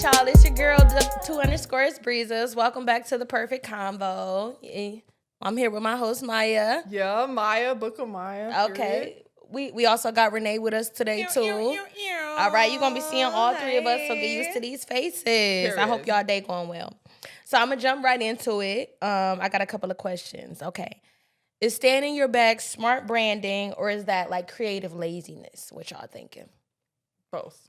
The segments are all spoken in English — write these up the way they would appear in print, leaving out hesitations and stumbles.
right, y'all. It's your girl, 2_ Breezes. Welcome back to the Perfect Convo. I'm here with my host, Maya. Yeah, Maya, Book of Maya. Okay. We also got Rene with us today, too. All right, you're going to be seeing all three of us, so get used to these faces. Period. I hope y'all day going well. So I'm going to jump right into it. I got a couple of questions. Okay. Is staying in your bag smart branding, or is that like creative laziness? What y'all thinking? Both.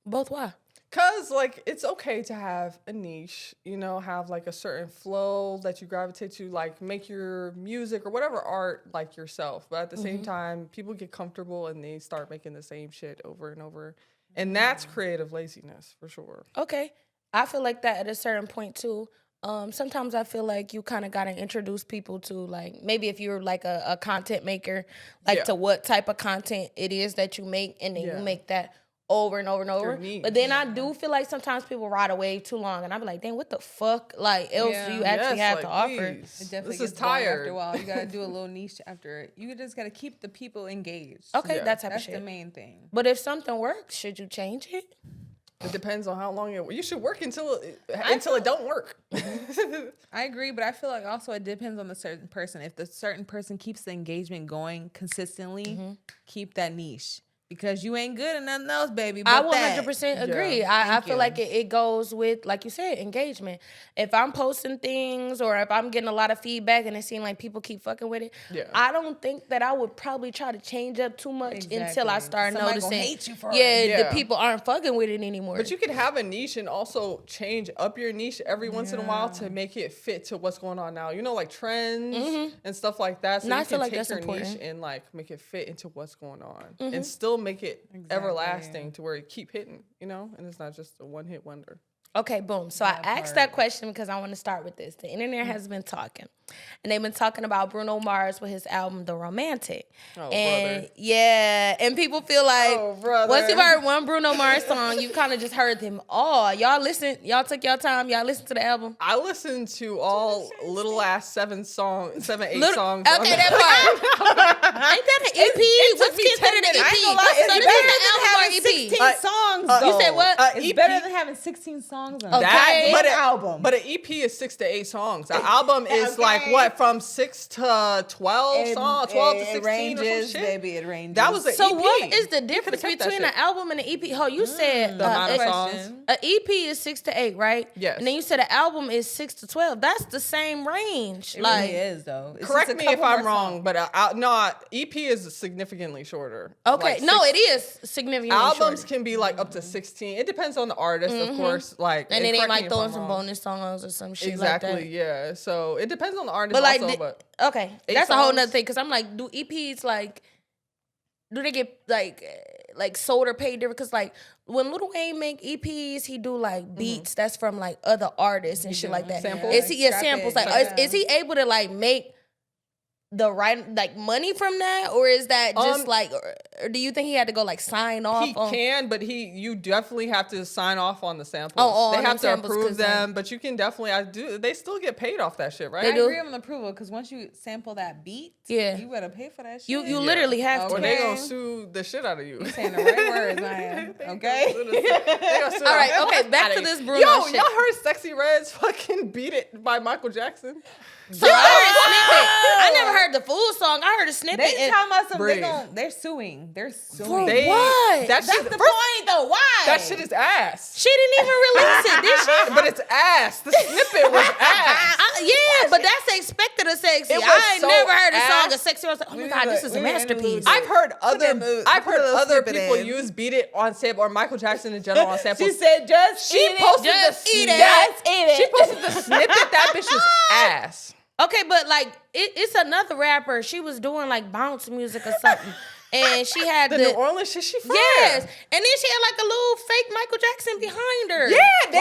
Both why? Because, like, it's okay to have a niche, you know, have, like, a certain flow that you gravitate to, like, make your music or whatever art like yourself. But at the same time, people get comfortable and they start making the same shit over and over. And that's creative laziness, for sure. Okay. I feel like that at a certain point, too. Sometimes I feel like you kind of got to introduce people to, like, maybe if you're, like, a content maker, like, to what type of content it is that you make, and then you make that over and over and over. But then I do feel like sometimes people ride a wave too long, and I be like, dang, what the fuck like else do you actually have to offer? It definitely this is gets tired after a while. You gotta do a little niche after it. You just gotta keep the people engaged. Okay, that type of shit. That's the main thing. But if something works, should you change it? It depends on how long you should work until it don't work. I agree, but I feel like also it depends on the certain person. If the certain person keeps the engagement going consistently, keep that niche. Because you ain't good at nothing else, baby. But I 100% agree. I feel like it goes with, like you said, engagement. If I'm posting things or if I'm getting a lot of feedback and it seems like people keep fucking with it, I don't think that I would probably try to change up too much until I start noticing. Hate you for it. The people aren't fucking with it anymore. But you can have a niche and also change up your niche every once in a while to make it fit to what's going on now. You know, like trends and stuff like that. So you can take your niche and like make it fit into what's going on and still make it everlasting to where it keep hitting, you know, and it's not just a one-hit wonder. Okay, boom. So I asked that question because I want to start with this. The internet has been talking, and they've been talking about Bruno Mars with his album, The Romantic. And and people feel like once you've heard one Bruno Mars song, you kind of just heard them all. Y'all took your time, y'all listened to the album? I listened to all little ass 8 songs. Okay, that part. Ain't that an EP? What's considered an EP? So this is an album or EP? 16 songs, you said what? It's better than having 16 songs on album. But an EP is 6 to 8 songs. An album is like what, from 6 to 12 songs, 12 to 16 ranges, or some shit. Baby, it ranges. That was an EP. So what is the difference between an album and an EP? Oh, you said the amount of songs. An EP is 6 to 8, right? Yes. And then you said an album is 6 to 12. That's the same range. It really is though. Correct me if I'm wrong, but no, EP is significantly shorter. Okay, like no, it is significantly shorter. Albums can be like up to 16. It depends on the artist, of course. Like, and then they might throw in some bonus songs or some shit like that. Exactly, yeah. So it depends on the artist also. But okay, that's a whole nother thing. Because I'm like, do EPs like, do they get like sold or paid different? Because like when Lil Wayne make EPs, he do like beats that's from like other artists and shit like that. Samples? Is he samples? Like, is he able to like make the right like money from that, or is that just like, or do you think he had to go like sign off? He can, but you definitely have to sign off on the samples. They have to samples, approve them, but you can definitely they still get paid off that shit, right? I agree on the approval because once you sample that beat, you better pay for that shit. You literally have to. Or they gonna sue the shit out of you. You saying the right words, man. Okay. All right. Okay. Back to this Bruno shit. Y'all heard Sexy Red's fucking "Beat It" by Michael Jackson? So I heard a snippet. I never heard the full song. I heard a snippet. They talking about some. They're suing. They're suing. For what? That's the point, though. Why? That shit is ass. She didn't even release it, did she? But it's ass. The snippet was ass. But that's expected of Sexy. I ain't never heard a song of Sexy. I was like, oh my god, this is a masterpiece. I've heard other people use "Beat It" on sample, or Michael Jackson in general on samples. She said, She posted the snippet. That bitch was ass. Okay, but like it's another rapper. She was doing like bounce music or something. And she had the New Orleans shit she from. Yes. And then she had like a little fake Michael Jackson behind her. Yeah, they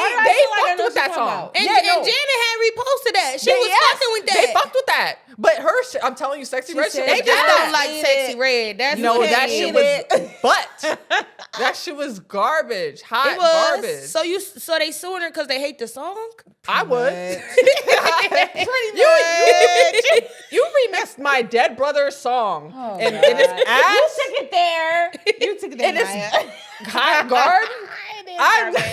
fucked with that song. And Janet had reposted that. She was fucking with that. They fucked with that. But her shit, I'm telling you, Sexy Red shit. They just don't like Sexy Red. That's that shit was but that shit was garbage. Hot garbage. So they suing her because they hate the song? I would. Pretty much. You remixed my dead brother's song. And it's ass. You took it there. You took it there, Maya. Hot garden. It is garbage.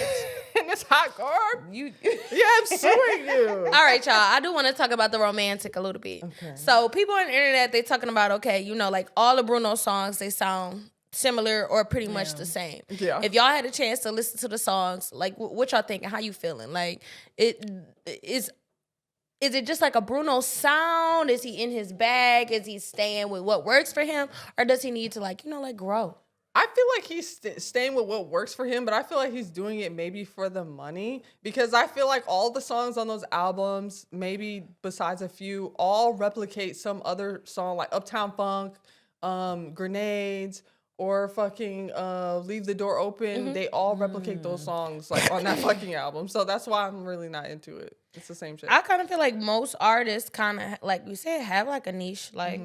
And it's hot, Garb. You. Yeah, I'm suing you. All right, y'all. I do want to talk about the romantic a little bit. Okay. So people on the internet, they talking about, okay, you know, like all of Bruno's songs, they sound similar or pretty much the same. Yeah. If y'all had a chance to listen to the songs, like what y'all thinking? How you feeling? Like is it just like a Bruno sound? Is he in his bag? Is he staying with what works for him? Or does he need to like grow? I feel like he's staying with what works for him, but I feel like he's doing it maybe for the money, because I feel like all the songs on those albums, maybe besides a few, all replicate some other song like Uptown Funk, Grenades, or fucking Leave the Door Open. They all replicate those songs like on that fucking album. So that's why I'm really not into it. It's the same shit. I kind of feel like most artists kind of, like we said, have like a niche, like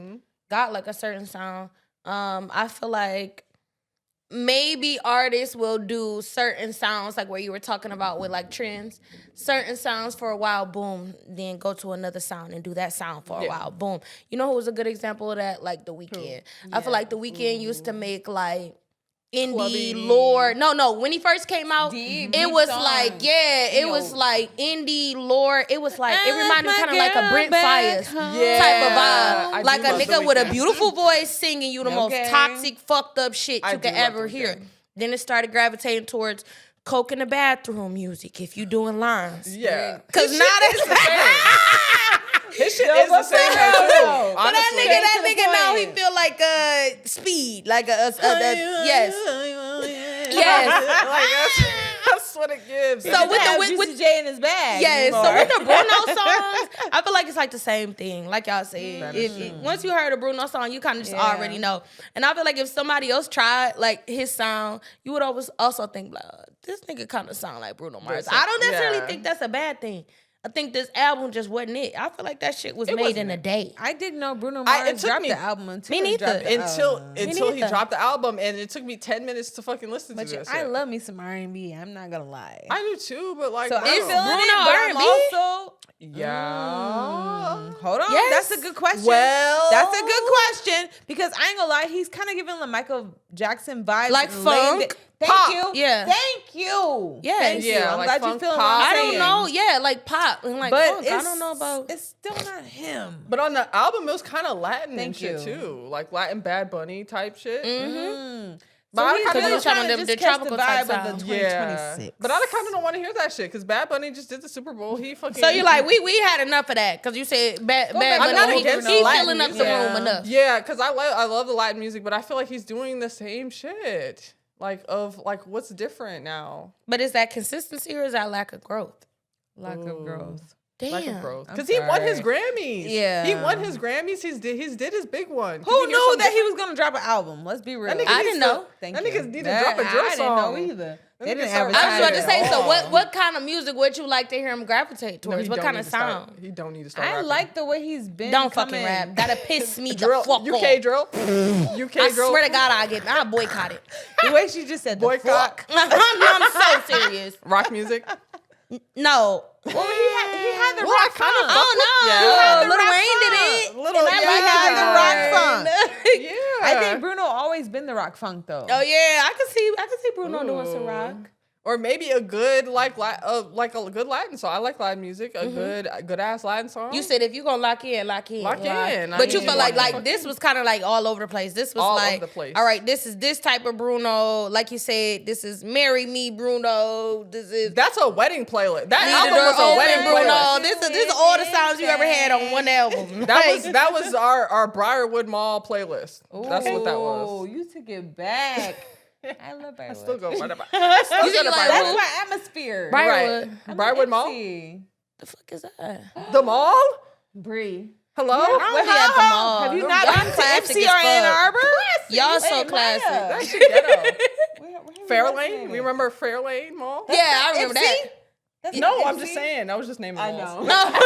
got like a certain sound. I feel like maybe artists will do certain sounds, like where you were talking about with like trends, certain sounds for a while, boom, then go to another sound and do that sound for a while, boom. You know who was a good example of that? Like The Weeknd. I feel like The Weeknd used to make like indie Clubby. lore. No, when he first came out, Deep was songs. like, it was like indie lore. It was like, it reminded me kind of like a Brent Fires type of vibe. I Like do a love nigga The with a Weeknd. beautiful voice singing you the most toxic, fucked up shit I you do could love ever The hear. Weeknd. Then it started gravitating towards coke in the bathroom music if you doing lines. Yeah. Cause now His shit is the same though, too. But that nigga now he feel like Speed, like yes. Like that's what it gives. So with J in his bag. Yeah, so with the Bruno songs, I feel like it's like the same thing. Like y'all said, once you heard a Bruno song, you kind of just already know. And I feel like if somebody else tried like his sound, you would always also think, like, this nigga kind of sound like Bruno Mars. I don't necessarily think that's a bad thing. I think this album just wasn't it. I feel like that shit was made in a day. I didn't know Bruno Mars dropped the album until Me neither. Until he dropped the album, and it took me 10 minutes to fucking listen to this. I love me some R&B. I'm not gonna lie. I do too, but like, So I'm no. feeling it, but I'm R&B? also hold on. Yes. That's a good question. Well, That's a good question, because I ain't gonna lie, he's kind of giving the Michael Jackson vibes, Like and funk? Thank Pop. you. Yeah. Thank you. Yes. Thank you. Yeah, I'm like glad you funk, feel what pop. I'm I saying. don't know. Like pop and like But funk. I don't know about. It's still not him. But on the album, it was kind of Latin and Thank shit you. too, like Latin Bad Bunny type shit. So But he's I kinda really was trying trying to to the just catch the tropical type vibe of sound. the Yeah, 2026. but I kind of don't want to hear that shit because Bad Bunny just did the Super Bowl. He fucking. So you're like, we had enough of that because you said Bad back Bunny. to the He original Latin filling up the music. room enough. Yeah, because I love the Latin music, but I feel like he's doing the same shit. Like what's different now? But is that consistency or is that lack of growth? Lack of growth. Damn. Lack of growth. I'm Because he won his sorry. Grammys. Yeah. He won his Grammys. He did his big one. Who knew that he was gonna drop an album? Let's be real. That nigga I needs didn't to- know. Thank that you. niggas need to drop a drill I song. didn't know either. They That didn't nigga start- I was about to advertise say, it so at all. what kind of music would you like to hear him gravitate No, towards? he What don't kind need of to start- sound? He don't need to start I rapping. like the way he's been. Don't fucking coming. rap. That'll piss me the drill. fuck UK off. drill. UK I drill. swear to God, I'll boycott it. The way she just said the Boycott. fuck. I'm so serious. Rock music. No. Well, he had the Well, I rock kinda funk. fuck Oh no. Yeah. He had the Lil rock Wayne did funk. it. Little- And I yeah, like He had it. the rock funk. Yeah. I think Bruno always been the rock funk though. Oh yeah, I can see Bruno doing some rock. Or maybe a good like a good Latin song. I like Latin music. A good ass Latin song. You said if you gonna lock in. Lock in. But you felt like this was kind of like all over the place. This was All like, over the place. all right, this is this type of Bruno. Like you said, this is Marry Me Bruno. This is That's a wedding playlist. That Leave album the Door was a wedding Open Bruno. playlist. This is all the sounds you ever had on one album. That was our Briarwood Mall playlist. That's what that Oh, was. you took it back. I love Briarwood. Still go whatever. You think you like That's who? my atmosphere. Briarwood. I'm Briarwood an Mall. MC. The fuck is that? The mall. Bree. Hello. I don't be at the mall. Have you Y'all not been to classic MC as or Ann fuck. Arbor? Y'all so Wait, classic. Maya. That shit ghetto. Where Fairlane. We remember Fairlane Mall. Yeah, I remember that. That's No, not I'm MC? just saying. I was just naming. I malls. know.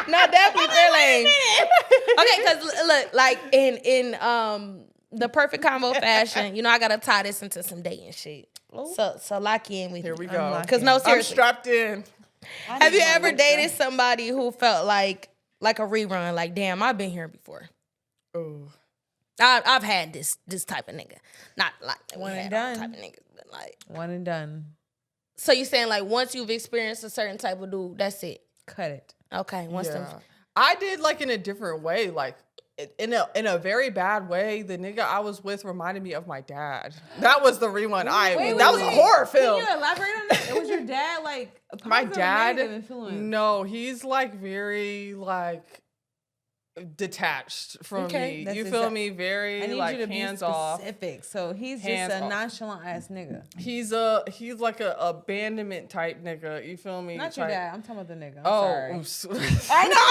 No, definitely Fairlane. Okay, because look, like in the Perfect Convo fashion, you know, I gotta tie this into some dating shit. So lock in with Here me. we go. Because no, I'm seriously, strapped in. have you ever dated somebody who felt like a rerun? Like, damn, I've been here before. Ooh. I've had this type of nigga, not like One we and had all done. type of niggas, but like One and done. So you saying like once you've experienced a certain type of dude, that's it. Cut it. Okay. I did like in a different way, like in a very bad way. The nigga I was with reminded me of my dad. That was the rewind. That was a horror film. Can you elaborate on that? Was your dad like my dad? No, he's like very like detached from me. You feel me? Very like hands off. Specific. So he's just a nonchalant ass nigga. He's like a abandonment type nigga. You feel me? Not your dad. I'm talking about the nigga. I'm sorry. I know.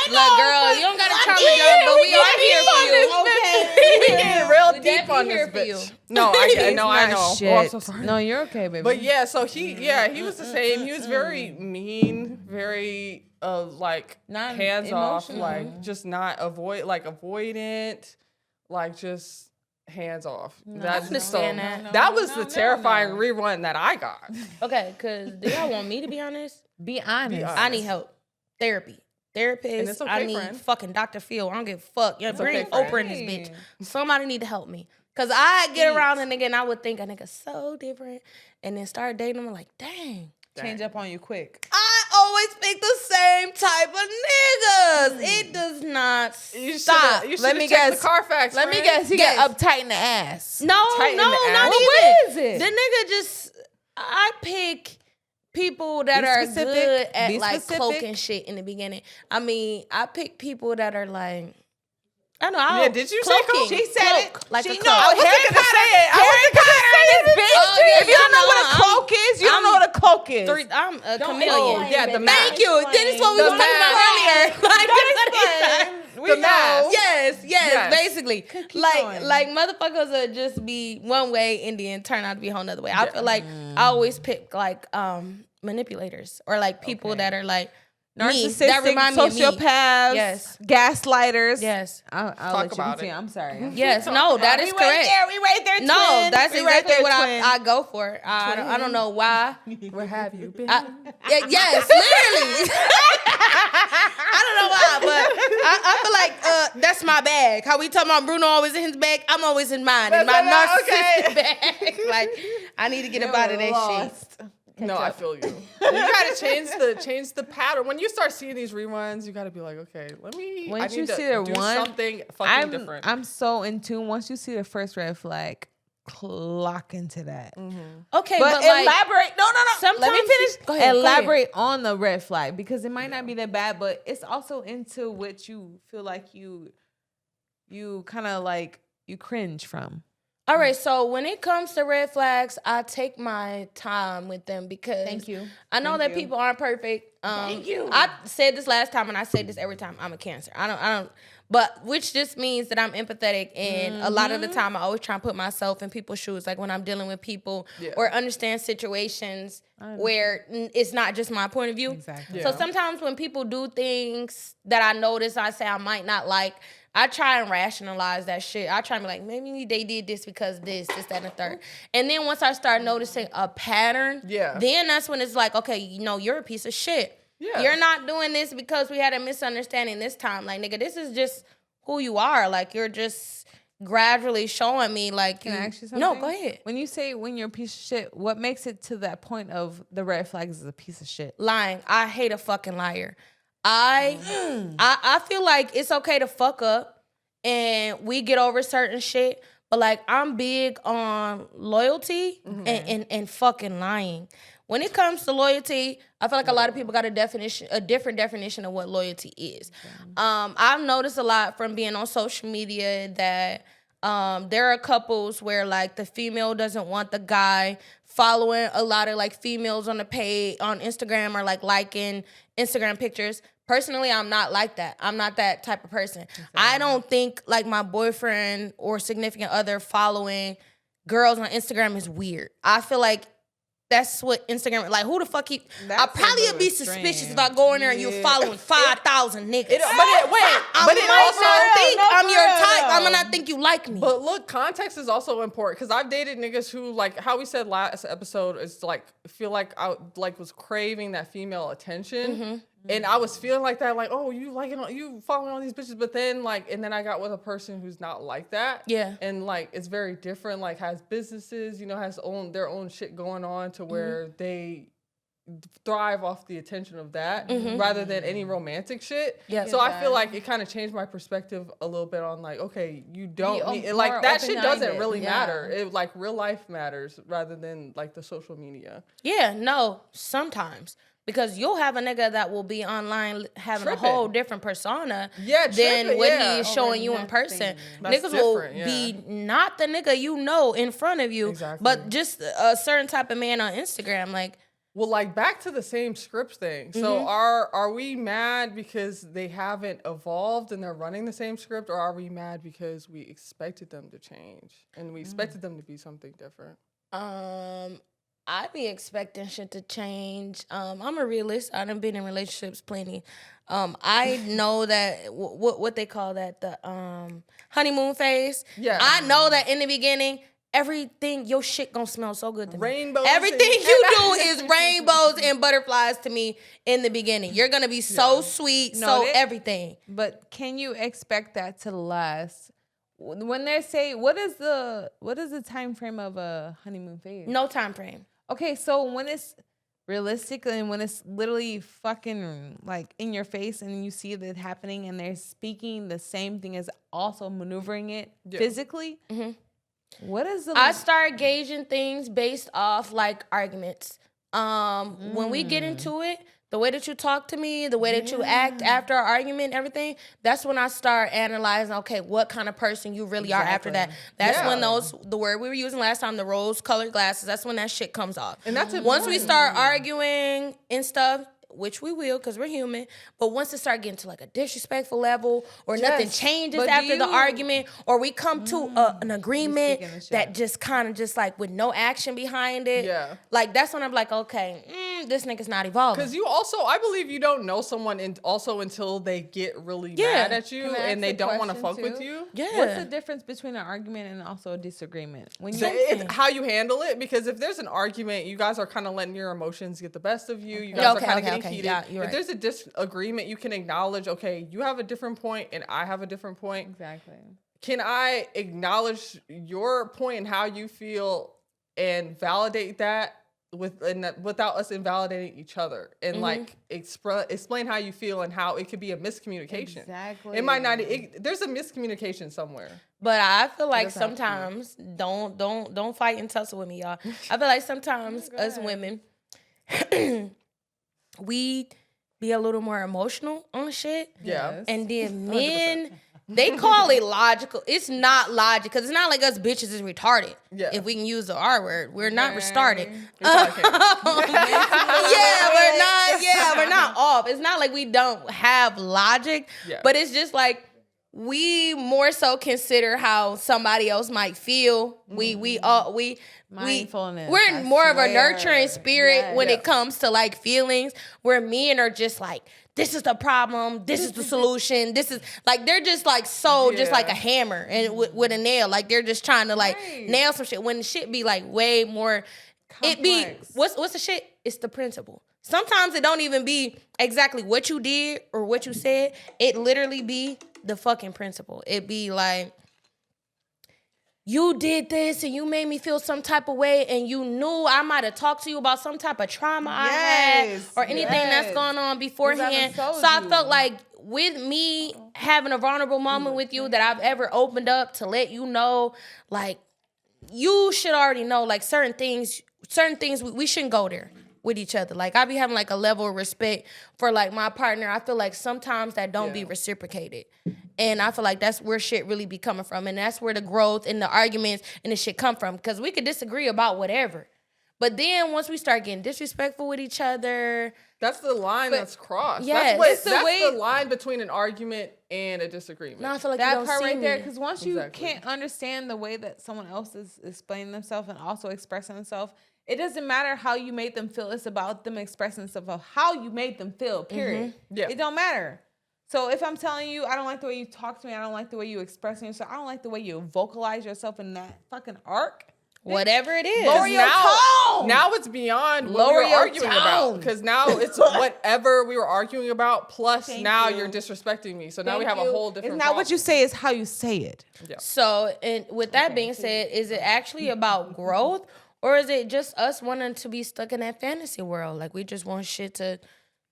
Look, girl, you don't gotta chop it down, but we are here for you. Okay, we getting real deep on this bitch. No, I know. Oh, I'm so sorry. No, you're okay, baby. But yeah, so he was the same. He was very mean, very like not hands off, like just not avoidant, like just hands off. That was the terrifying rerun that I got. Okay, because do y'all want me to be honest? Be honest. I need help. Therapist. Okay, I need fucking Dr. Phil. I don't give a fuck. Bring Oprah in this bitch. Somebody need to help me. Cause I get around a nigga and I would think a nigga so different, and then start dating him like, dang. Change up on you quick. I always pick the same type of niggas. It does not stop. Let me guess. The Carfax. Let me guess. He got uptight in the ass. No, not even. What is it? The nigga just. I pick people that are good at like cloaking shit in the beginning. I mean, I pick people that are like. I know. Yeah, did you say cloak? She said it. Like she a cloak. I wasn't gonna say it. If you don't know what a cloak is, you don't know what a cloak is. I'm a chameleon. Yeah, the mask. Thank you. This is what we were talking about earlier. The mask. Yes. Basically, like motherfuckers will just be one way and then turn out to be a whole nother way. I feel like I always pick like manipulators or like people that are like. Narcissistic, that remind me sociopaths, yes, gaslighters. Yes, I'll talk about it. I'm sorry. Yes, no, that is correct. We right there. Twin. No, that's exactly what I go for. I don't know why. Where have you been? Yes, literally. I don't know why, but I feel like that's my bag. How we talking about Bruno always in his bag, I'm always in mine. In my narcissistic bag. Like I need to get up out of that shit. No, I feel you. You gotta change the pattern. When you start seeing these reruns, you gotta be like, okay, Once you see the one, something fucking different. I'm so in tune. Once you see the first red flag, clock into that. Mm-hmm. Okay, but elaborate. No. Sometimes, let me finish. Go ahead, elaborate on the red flag because it might not be that bad, but it's also into what you feel like you kind of like you cringe from. All right, so when it comes to red flags, I take my time with them because I know that people aren't perfect. Thank you. I said this last time and I say this every time. I'm a Cancer. I don't but which just means that I'm empathetic and a lot of the time I always try and put myself in people's shoes, like when I'm dealing with people or understand situations where it's not just my point of view. Exactly. So sometimes when people do things that I notice, I say I might not like, I try and rationalize that shit. I try and be like, maybe they did this because this, that, and the third. And then once I start noticing a pattern, then that's when it's like, okay, you're a piece of shit. Yeah. You're not doing this because we had a misunderstanding this time. Like, nigga, this is just who you are. Like, you're just gradually showing me, like, Can I ask you something? No, go ahead. When you say when you're a piece of shit, what makes it to that point of the red flags is a piece of shit? Lying. I hate a fucking liar. I feel like it's okay to fuck up and we get over certain shit, but like I'm big on loyalty and fucking lying. When it comes to loyalty, I feel like a lot of people got a different definition of what loyalty is. I've noticed a lot from being on social media that there are couples where like the female doesn't want the guy following a lot of like females on the page on Instagram or like liking Instagram pictures. Personally, I'm not like that. I'm not that type of person. I don't think like my boyfriend or significant other following girls on Instagram is weird. I feel like that's what Instagram, like who the fuck I probably would be suspicious if I go in there and you're following 5,000 niggas. But it also think I'm your type. I'm gonna not think you like me. But look, context is also important because I've dated niggas who, like how we said last episode, is like feel like I like was craving that female attention. And I was feeling like that, like, oh, you following all these bitches, but then and then I got with a person who's not like that. Yeah. And it's very different, has businesses, has their own shit going on to where they thrive off the attention of that rather than any romantic shit. Yeah. So I feel like it kind of changed my perspective a little bit on okay, you don't need that shit doesn't really matter. It real life matters rather than the social media. Yeah, no, sometimes. Because you'll have a nigga that will be online having a whole different persona than what he is showing you in person. Niggas will be not the nigga in front of you, but just a certain type of man on Instagram. Well, back to the same script thing. So are we mad because they haven't evolved and they're running the same script, or are we mad because we expected them to change and we expected them to be something different? I be expecting shit to change. I'm a realist. I done been in relationships plenty. I know that what they call that, the honeymoon phase. Yeah. I know that in the beginning, everything, your shit gonna smell so good to me. Rainbows. Everything you do is rainbows and butterflies to me in the beginning. You're gonna be so sweet, everything. But can you expect that to last? When they say, what is the time frame of a honeymoon phase? No time frame. Okay, so when it's realistic and when it's literally fucking in your face and you see that happening and they're speaking the same thing as also maneuvering it physically, what is the... I start gauging things based off arguments. When we get into it, the way that you talk to me, the way that you act after our argument, everything, that's when I start analyzing, okay, what kind of person you really are after that. That's when the word we were using last time, the rose-colored glasses, that's when that shit comes off. And that's once we start arguing and stuff, which we will because we're human, but once it start getting to a disrespectful level or nothing changes after the argument or we come to an agreement that just kind of with no action behind it, that's when I'm okay, this nigga's not evolving. Because you also, I believe you don't know someone until they get really mad at you and they don't want to fuck with you. Yeah. What's the difference between an argument and also a disagreement? It's how you handle it, because if there's an argument, you guys are kind of letting your emotions get the best of you. You guys are kind of getting heated. Yeah, if there's a disagreement, you can acknowledge, okay, you have a different point and I have a different point. Exactly. Can I acknowledge your point and how you feel and validate that without us invalidating each other and explain how you feel and how it could be a miscommunication. Exactly. It might not. There's a miscommunication somewhere. But I feel like sometimes don't fight and tussle with me, y'all. I feel like sometimes us women. We be a little more emotional on shit. Yeah. And then men, 100%. They call it logical. It's not logic because it's not like us bitches is retarded. Yeah. If we can use the R word. We're not restarted. We're not off. It's not like we don't have logic, but it's just we more so consider how somebody else might feel. Mindfulness. We're more of a nurturing spirit when it comes to feelings, where men are just this is the problem, this is the solution, this is they're just just like a hammer and with a nail. They're just trying to nail some shit when the shit be way more complex. It be what's the shit? It's the principle. Sometimes it don't even be exactly what you did or what you said. It literally be the fucking principle. It be you did this and you made me feel some type of way and you knew I might have talked to you about some type of trauma I had or anything that's going on beforehand. So I felt with me having a vulnerable moment with you that I've ever opened up to let you know, you should already know, certain things we shouldn't go there with each other. I be having a level of respect for my partner. I feel sometimes that don't be reciprocated. And I feel that's where shit really be coming from. And that's where the growth and the arguments and the shit come from. Because we could disagree about whatever. But then once we start getting disrespectful with each other. That's the line that's crossed. Yeah, that's the line between an argument and a disagreement. No, I feel that you don't part see right me. there. Because once you can't understand the way that someone else is explaining themselves and also expressing themselves, it doesn't matter how you made them feel. It's about them expressing themselves of how you made them feel, period. Mm-hmm. Yeah. It don't matter. So if I'm telling you, I don't like the way you talk to me, I don't like the way you express yourself, I don't like the way you vocalize yourself in that fucking arc. Whatever it is. Lower your tone. Now it's beyond what we were arguing about. Because now it's whatever we were arguing about, plus now you're disrespecting me. So now we have a whole different It's not what you say, it's how you say it. Yeah. So, and with that being said, is it actually about growth? Or is it just us wanting to be stuck in that fantasy world? Like, we just want shit to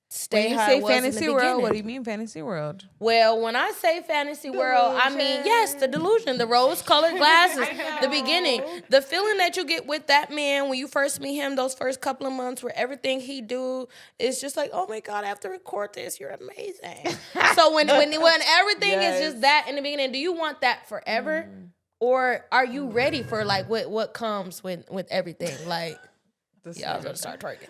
stay how it was in the beginning. When you say fantasy world, what do you mean fantasy world? Well, when I say fantasy world, I mean, yes, the delusion, the rose-colored glasses, the beginning. The feeling that you get with that man when you first meet him, those first couple of months where everything he do is just like, oh my God, I have to record this. You're amazing. So when everything is just that in the beginning, do you want that forever? Or are you ready for like what comes with everything? Like, I was gonna start twerking.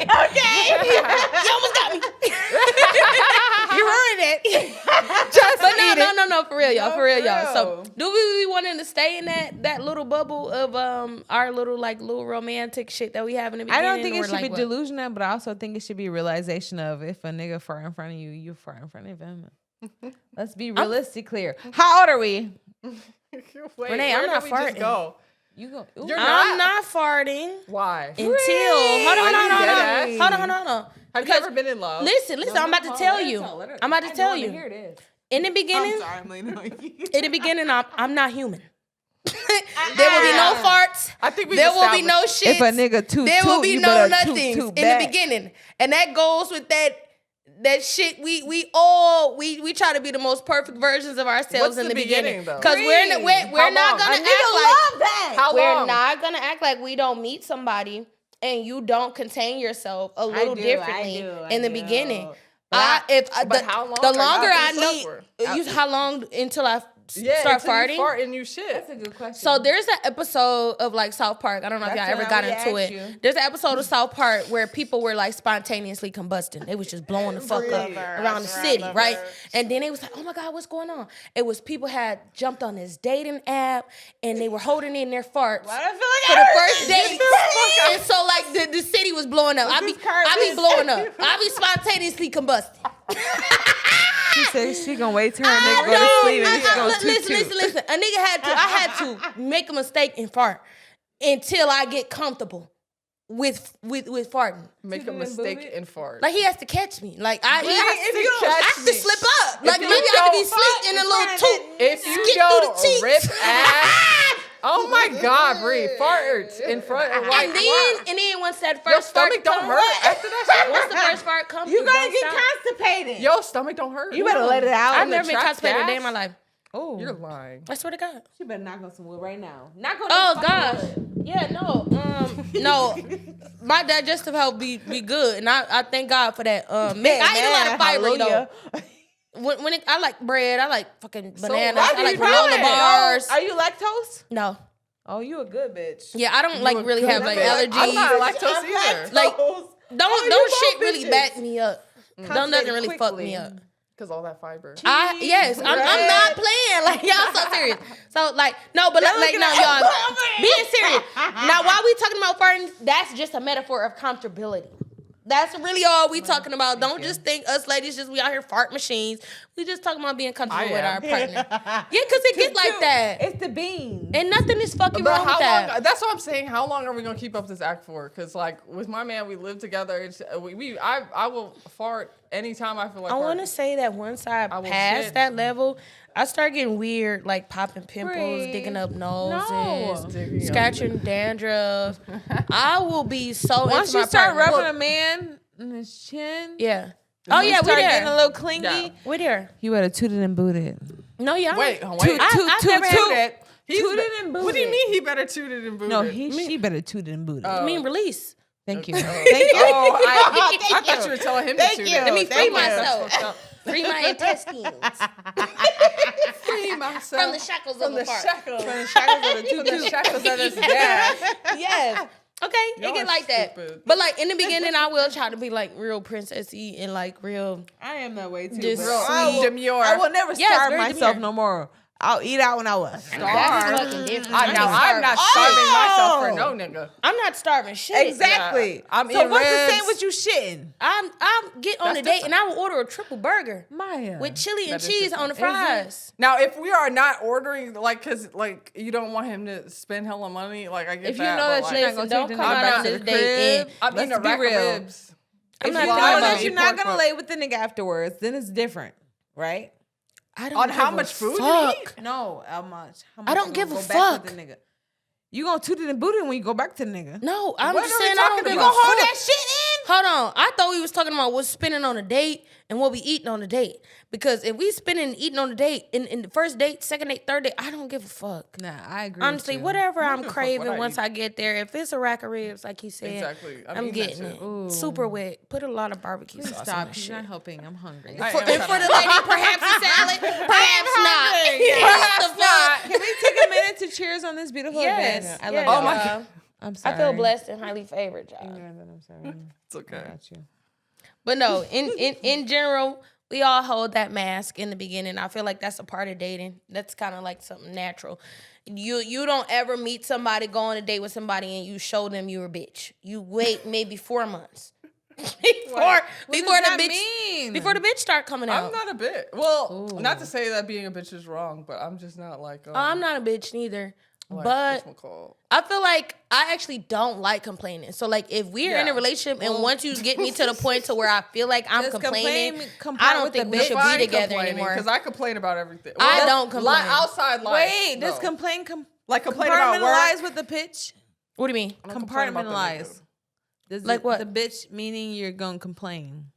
Okay, you almost got me. You ruined it. But no, for real, y'all. So, do we wanting to stay in that little bubble of our little romantic shit that we have in the beginning? I don't think it should be delusional, but I also think it should be a realization of if a nigga fart in front of you, you fart in front of him. Let's be realistic, clear. How old are we? Wait, Renee, I'm not farting. Go? I'm not farting. Why? Until hold on. Have you ever been in love? Listen. I'm about to tell you. I'm about to tell you. Here it is. In the beginning, I'm sorry, I'm leaning on you. In the beginning, I'm not human. There will be no farts. I think there will be no shit. If a nigga there will be no nothings in the beginning, and that goes with that shit. We try to be the most perfect versions of ourselves in the beginning because we're not gonna act like we're not gonna act like we don't meet somebody and you don't contain yourself a little differently in the beginning. The longer I know, how long until I start farting? Farting you shit. That's a good question. So there's an episode of like South Park. I don't know if y'all ever got into it. There's an episode of South Park where people were like spontaneously combusting. They was just blowing the fuck up around the city, right? And then it was like, oh my God, what's going on? It was people had jumped on this dating app and they were holding in their farts for the first date. And so like the city was blowing up. I be blowing up. I be spontaneously combusting. She said she gonna wait till her nigga go to sleep and she gonna Listen. A nigga I had to make a mistake and fart until I get comfortable with farting. Make a mistake and fart. Like he has to catch me. Like I have to slip up. Like maybe I have to be sleep in a little toot. If you don't rip ass. Oh my God, Bree, farts in front of like and then once that first fart don't hurt after that shit. Once the first fart comes, you gonna get constipated. Your stomach don't hurt. You better let it out. I've never been constipated a day in my life. Oh, you're lying. I swear to God. She better knock on some wood right now. Knock on. Oh gosh. Yeah, no. My digestive health be good, and I thank God for that. I eat a lot of fiber though. When I like bread, I like fucking bananas. I like granola bars. Are you lactose? No. Oh, you a good bitch. Yeah, I don't like really have like allergies. I'm not lactose either. Like don't shit really back me up. Don't nothing really fuck me up. Cause all that fiber. I'm not playing. Like y'all so serious. So like no, but like no, y'all being serious. Now while we talking about farting, that's just a metaphor of comfortability. That's really all we talking about. Don't just think us ladies we out here fart machines. We just talking about being comfortable with our partner. Yeah, because it get like that. It's the beans. And nothing is fucking wrong with that. That's what I'm saying. How long are we gonna keep up this act for? Because like with my man, we live together. I will fart anytime I feel like. I want to say that once I pass that level, I start getting weird, like popping pimples, digging up noses, scratching dandruff. I will be so once you start rubbing a man in his chin. Yeah. Oh yeah, we there. Getting a little clingy. Yeah. We there. You better toot it and boot it. No, yeah. Wait. I've never had that. Toot it and boot it. What do you mean he better toot it and boot it? No, she better toot it and boot it. I mean release. Thank you. Thank you. I thought you were telling him to toot it. Let me free myself. Free my intestines. Free myself. From the shackles of the fart. From the shackles of this gas. Yes. Okay, it get like stupid. That. But like in the beginning, I will try to be like real princessy and like real. I am that way too. Just real demure. I will never starve myself no more. I'll eat out when I was That's starved. fucking different. I'm not starving myself for no nigga. I'm not starving shit. Exactly. Yeah, I'm so eating what's ribs. the same with you shitting? I'm get on a date and I will order a triple burger Maya. with chili and That is cheese different. on the fries. Now, if we are not ordering, like, cause like you don't want him to spend hella money, like I get If that. you know but, that like, you're not gonna don't take come the out nigga on to this the date crib, I'm eating a let's be rack real. of ribs. I'm If not you thinking know about that it. you're not gonna lay with the nigga afterwards, then it's different, right? I don't On give how a much food you fuck. eat? No, how much? I don't give a Back fuck. with the nigga. You gonna toot it in booty when you go back to the nigga. No, I'm What just are we saying I don't talking give a about? fuck. Hold that shit in. Hold on. I thought we was talking about what's spending on a date and what we eating on a date. Because if we spending and eating on a date, in the first date, second date, third date, I don't give a fuck. Nah, I agree. Honestly, with you. whatever I'm give a fuck craving what I once eat. I get there, if it's a rack of ribs, like he said, Exactly. I'm eating that getting shit. it. Ooh. Super wet. Put a lot of barbecue Please sauce on stop. that You're shit. not helping. I'm hungry. I For, am and for the lady, perhaps a salad, perhaps not. Perhaps What the fuck? Can we take a minute to cheers on this beautiful Yes. event? I yes, love Oh my y'all. God. I'm sorry. I feel blessed and highly favored, y'all. I'm sorry. It's okay. I got you. But no, in general, we all hold that mask in the beginning. I feel like that's a part of dating. That's kind of like something natural. You don't ever meet somebody, go on a date with somebody, and you show them you're a bitch. You wait maybe 4 months before the bitch start coming out. I'm not a bitch. Well, not to say that being a bitch is wrong, but I'm just not like. I'm not a bitch neither. Like, But whatchamacallit? I feel like I actually don't like complaining. So like if we're in a relationship and once you get me to the point to where I feel like I'm complaining, I don't think we should be together anymore. Because I complain about everything. I don't complain. Outside life. Wait, does no. complain like complain about work? compartmentalize with the pitch? What do you mean? I don't complain about the Compartmentalize. nigga. Does Like what? The bitch meaning you're gonna complain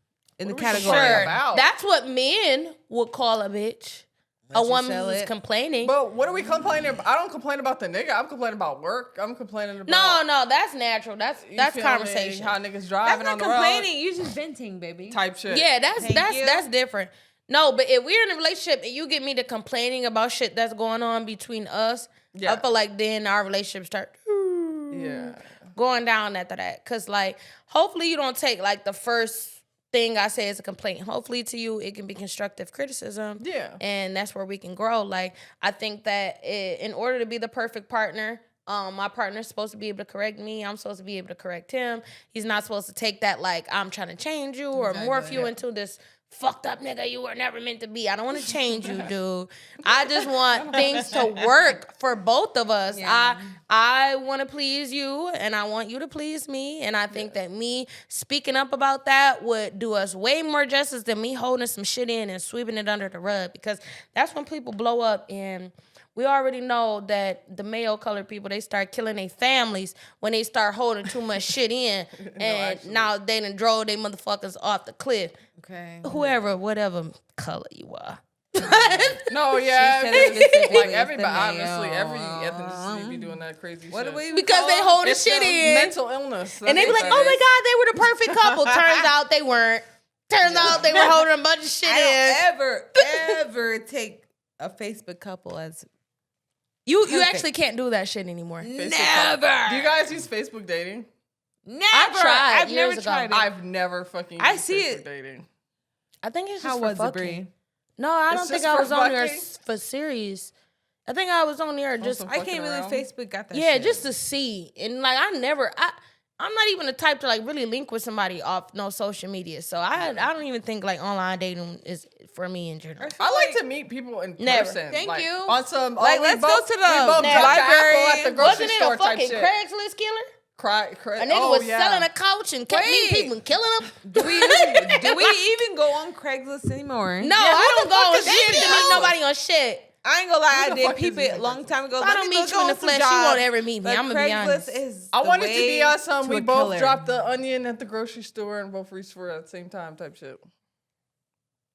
in the What are we category. complaining Sure. about? That's what men would call a bitch. A you woman sell who's it. complaining. But what are we complaining about? I don't complain about the nigga. I'm complaining about work. I'm complaining about. No, that's natural. That's you feel me? conversation. How niggas That's driving not on the complaining. You're just venting, baby. road. Type shit. Yeah, Thank you. that's different. No, but if we're in a relationship and you get me to complaining about shit that's going on between us, Yeah. I feel like then our relationship start Yeah. going down after that. Cause like hopefully you don't take like the first thing I say as a complaint. Hopefully to you it can be constructive criticism. Yeah. And that's where we can grow. Like I think that in order to be the perfect partner, my partner's supposed to be able to correct me. I'm supposed to be able to correct him. He's not supposed to take that like I'm trying to change you or morph you into this fucked up nigga you were never meant to be. I don't want to change you, dude. I just want things to work for both of us. Yeah. I want to please you and I want you to please me. And I think that me speaking up about that would do us way more justice than me holding some shit in and sweeping it under the rug, because that's when people blow up. And we already know that the male colored people, they start killing their families when they start holding too much shit in. And now they done drove they motherfuckers off the cliff. Okay. Whoever, whatever color you are. No, yeah. She said specifically Like it's everybody, the honestly, male. every ethnicity be doing that crazy What shit. do we Because they hold the It's shit the in. mental illness. And they be like, oh my God, they were the perfect couple. Turns out they weren't. Turns out they were holding a bunch of shit in. I don't ever take a Facebook couple as You perfect. actually can't do that shit anymore. never. Do you guys use Facebook dating? Never. tried I've years never ago. tried it. I've never fucking I used see Facebook it. dating. I think it's just How for was it, fucking. Bree? No, I It's don't think just I for was on there fucking? for serious. I think I was on there just some I fucking can't believe around. Facebook got that. yeah, shit. just to see. And like I'm not even the type to like really link with somebody off no social media. So I don't even think like online dating is for me in general. I like to meet people in Never. person. Thank like, you. On some, Like, we let's go both- to the we both dropped the library. apple at the grocery Wasn't it store a type fucking shit. Craigslist killer? A A nigga was selling a couch and kept meeting Wait. people and killing them. Do we even go on Craigslist anymore? No, I don't go on fuck is shit to that? meet nobody on shit. I ain't gonna lie, Who I the did fuck peep is it a this? long time ago. If I Let don't me meet go you in the on some flesh, you jobs. won't ever meet me. But I'm gonna be honest. Craigslist is I the wanted to be way on some. to We a both killer. dropped the onion at the grocery store and both reached for it at the same time type shit.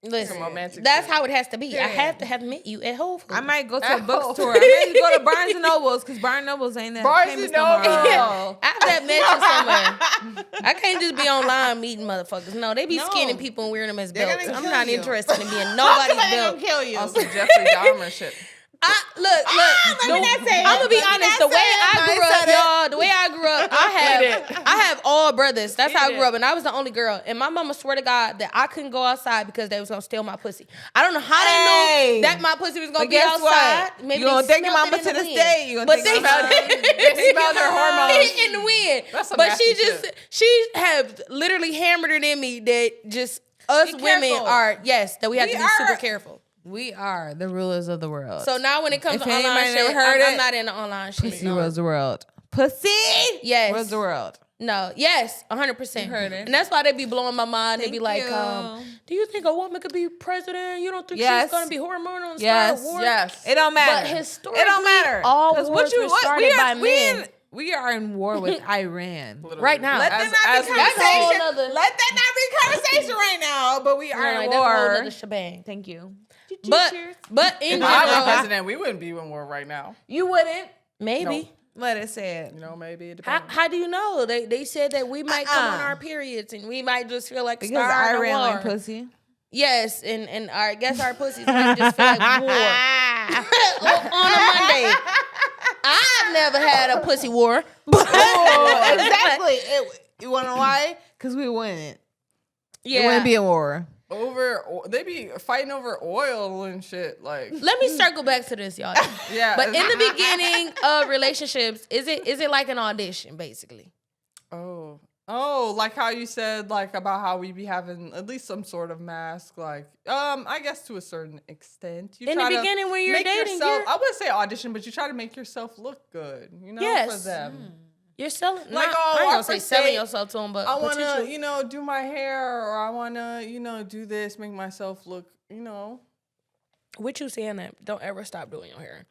Listen, Some romantic that's shit. how it has to be. I Period. have to have met you at Whole Foods. I might go to a At bookstore. home. I might go to Barnes and Nobles because Barnes and Nobles ain't that Barnes famous and no more. Noble. I have to have met you somewhere. I can't just be online meeting motherfuckers. No, they be No. skinning people and wearing them as They're belts. gonna I'm kill not you. interested in being nobody's They're belt. gonna kill you. On some Jeffrey Dahmer shit. Look. I'm gonna be honest. The way I grew up, y'all. The way I grew up, I have all brothers. That's how I grew up, and I was the only girl. And my mama swear to God that I couldn't go outside because they was gonna steal my pussy. I don't know how they knew that my pussy was gonna be outside. Maybe you gonna take your mama to the state. You gonna think about it. They smelled her hormones in the wind. But she have literally hammered it in me that just us women are that we have to be super careful. We are the rulers of the world. So now when it comes to online shit, I'm not in the online shit. Pussy rules the world. Pussy rules the world. No, yes, 100%. You heard it. And that's why they be blowing my mind. They be like, do you think a woman could be president? You don't think she's going to be hormonal and start a war? Yes. It don't matter. But historically, it don't matter. All wars were started by men. We are in war with Iran right now. Let that not be conversation right now. But we are in war. That's a whole other shebang. Thank you. But in general, if I was president, we wouldn't be in war right now. You wouldn't? Maybe. No. Let it say it. Maybe it depends. How do you know? They said that we might come on our periods and we might just feel like because Iran like pussy. Yes, and I guess our pussies might just feel like war on a Monday. I've never had a pussy war. Exactly. You wanna know why? Because we wouldn't. Yeah, it wouldn't be a war. They be fighting over oil and shit. Like, let me circle back to this, y'all. Yeah. But in the beginning of relationships, is it like an audition, basically? Oh, like how you said, like about how we be having at least some sort of mask. Like, I guess to a certain extent. In the beginning when you're dating, I wouldn't say audition, but you try to make yourself look good, for them. You're selling, like, I ain't gonna say selling yourself to them, but I want to, do my hair, or I want to, do this, make myself look, What you saying that? Don't ever stop doing your hair.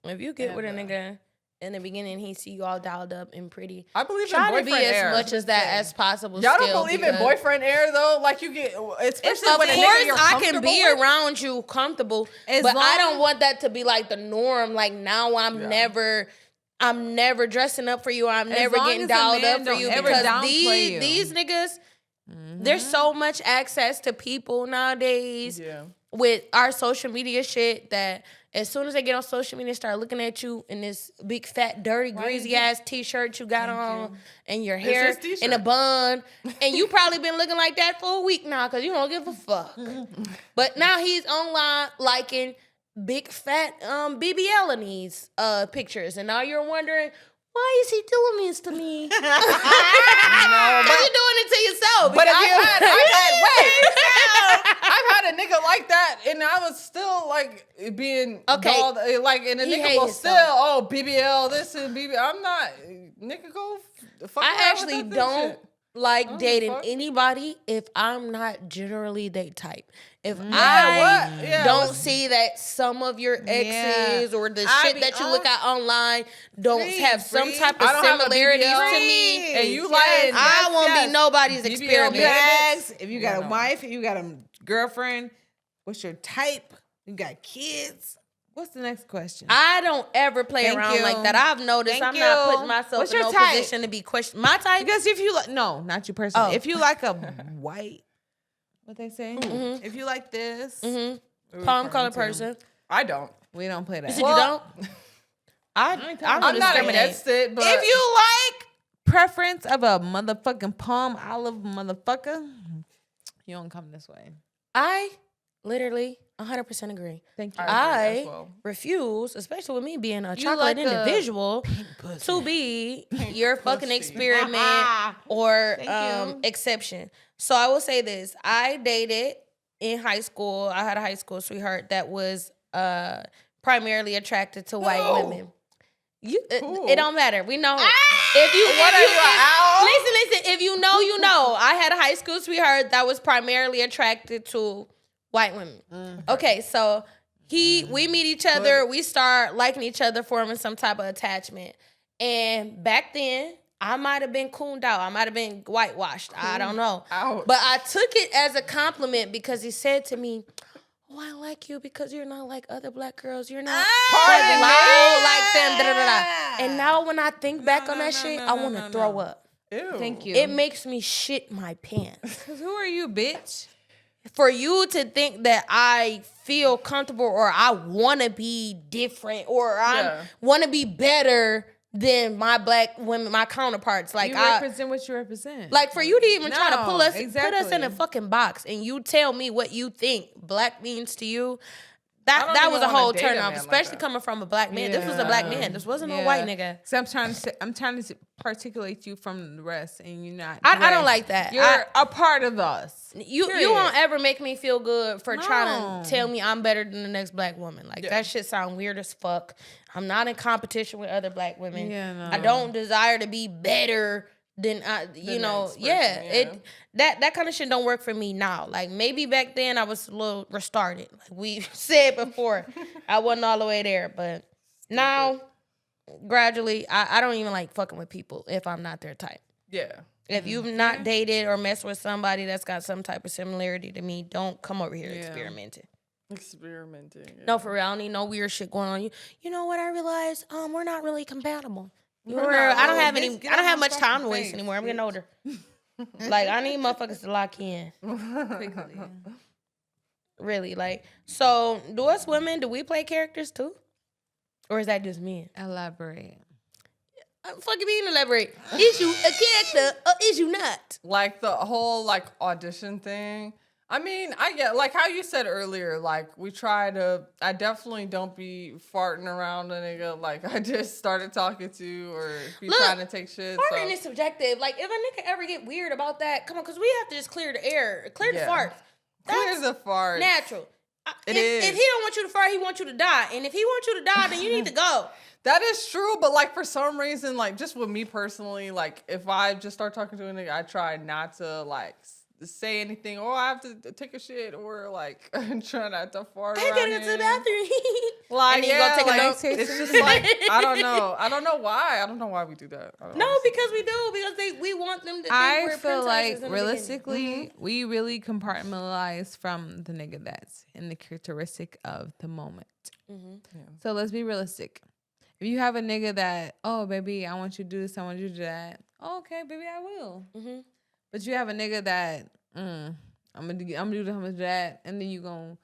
If you get with a nigga in the beginning, he see you all dialed up and pretty. I believe in boyfriend try to be air. as much as that as possible. Y'all don't believe in boyfriend air though? Like you get, especially when a nigga you're I can be around you comfortable, but I don't want that to be like the norm. Like now I'm never dressing up for you. I'm never getting dialed up for you because these niggas, there's so much access to people nowadays with our social media shit that as soon as they get on social media, start looking at you in this big, fat, dirty, greasy ass t-shirt you got on and your hair in a bun. And you probably been looking like that for a week now because you don't give a fuck. But now he's online liking big, fat BBL in these pictures. And now you're wondering, why is he doing this to me? Because you're doing it to yourself. But I've had a nigga like that, and I was still like being dolled, like, and the nigga was still, BBL, this and BBL. I'm not, nigga, go fuck. I actually don't like dating fuck. Anybody if I'm not generally they type. If I don't see that some of your exes or the shit that you look at online don't have some type of similarities to me, and you like, I won't be nobody's experiment. If you got a wife, if you got a girlfriend, what's your type? You got kids. What's the next question? I don't ever play around like that. I've noticed I'm not putting myself in no position to be questioned. My type? Because if you no, not you personally. If you like a white, what they say? Mm-hmm. If you like this, palm color person. I don't. We don't play that. You said you don't? I'm not against it, but if you like preference of a motherfucking palm olive motherfucker, you don't come this way. I literally 100% agree. Thank you. I refuse, especially with me being a chocolate individual, to be your fucking experiment or exception. So I will say this. I dated in high school. I had a high school sweetheart that was primarily attracted to white women. It don't matter. We know. Listen. If you know, you know. I had a high school sweetheart that was primarily attracted to white women. Okay, so we meet each other. We start liking each other, forming some type of attachment. And back then, I might have been cooned out. I might have been whitewashed. I don't know. But I took it as a compliment because he said to me, "Oh, I like you because you're not like other black girls. You're not loud like them." Da, da, da, da. And now when I think back on that shit, I want to throw up. Ew. Thank you. It makes me shit my pants. Because who are you, bitch? for you to think that I feel comfortable or I want to be different or I want to be better than my black women, my counterparts. Like, you represent what you represent. Like, for you to even try to put us in a fucking box and you tell me what you think black means to you, that was a whole turn off, especially coming from a black man. This was a black man. This wasn't a white nigga. So I'm trying to particulate you from the rest, and you're not. I don't like that. You're a part of us. You won't ever make me feel good for trying to tell me I'm better than the next black woman. Like, that shit sound weird as fuck. I'm not in competition with other black women. Yeah, no. I don't desire to be better than that kind of shit don't work for me now. Like, maybe back then I was a little retarded. Like we said before, I wasn't all the way there, but now gradually I don't even like fucking with people if I'm not their type. Yeah. If you've not dated or messed with somebody that's got some type of similarity to me, don't come over here experimenting. No, for real. I don't need no weird shit going on. You know what I realized? We're not really compatible. I don't have much time to waste anymore. I'm getting older. Like, I need motherfuckers to lock in quickly. Really, like, so do us women, do we play characters too? Or is that just men? Elaborate. Fucking mean elaborate. Is you a character or is you not? Like the whole like audition thing. I mean, I get like how you said earlier, like I definitely don't be farting around a nigga like I just started talking to or be trying to take shit. Farting is subjective. Like, if a nigga ever get weird about that, come on, because we have to just clear the air. Clear the farts. Clear the farts. Natural. If he don't want you to fart, he wants you to die. And if he wants you to die, then you need to go. That is true, but like for some reason, like just with me personally, like if I just start talking to a nigga, I try not to like say anything, or I have to take a shit, or like try not to fart around. I gotta go to the bathroom. Like, and then you go take a note. It's just like I don't know why we do that. No, because we do, because we want them to think I feel like realistically, we really compartmentalize from the nigga that's in the characteristic of the moment. So let's be realistic. If you have a nigga that, oh baby, I want you to do this, I want you to do that. Oh, okay, baby, I will. But you have a nigga that, I'm gonna do that, and then you gonna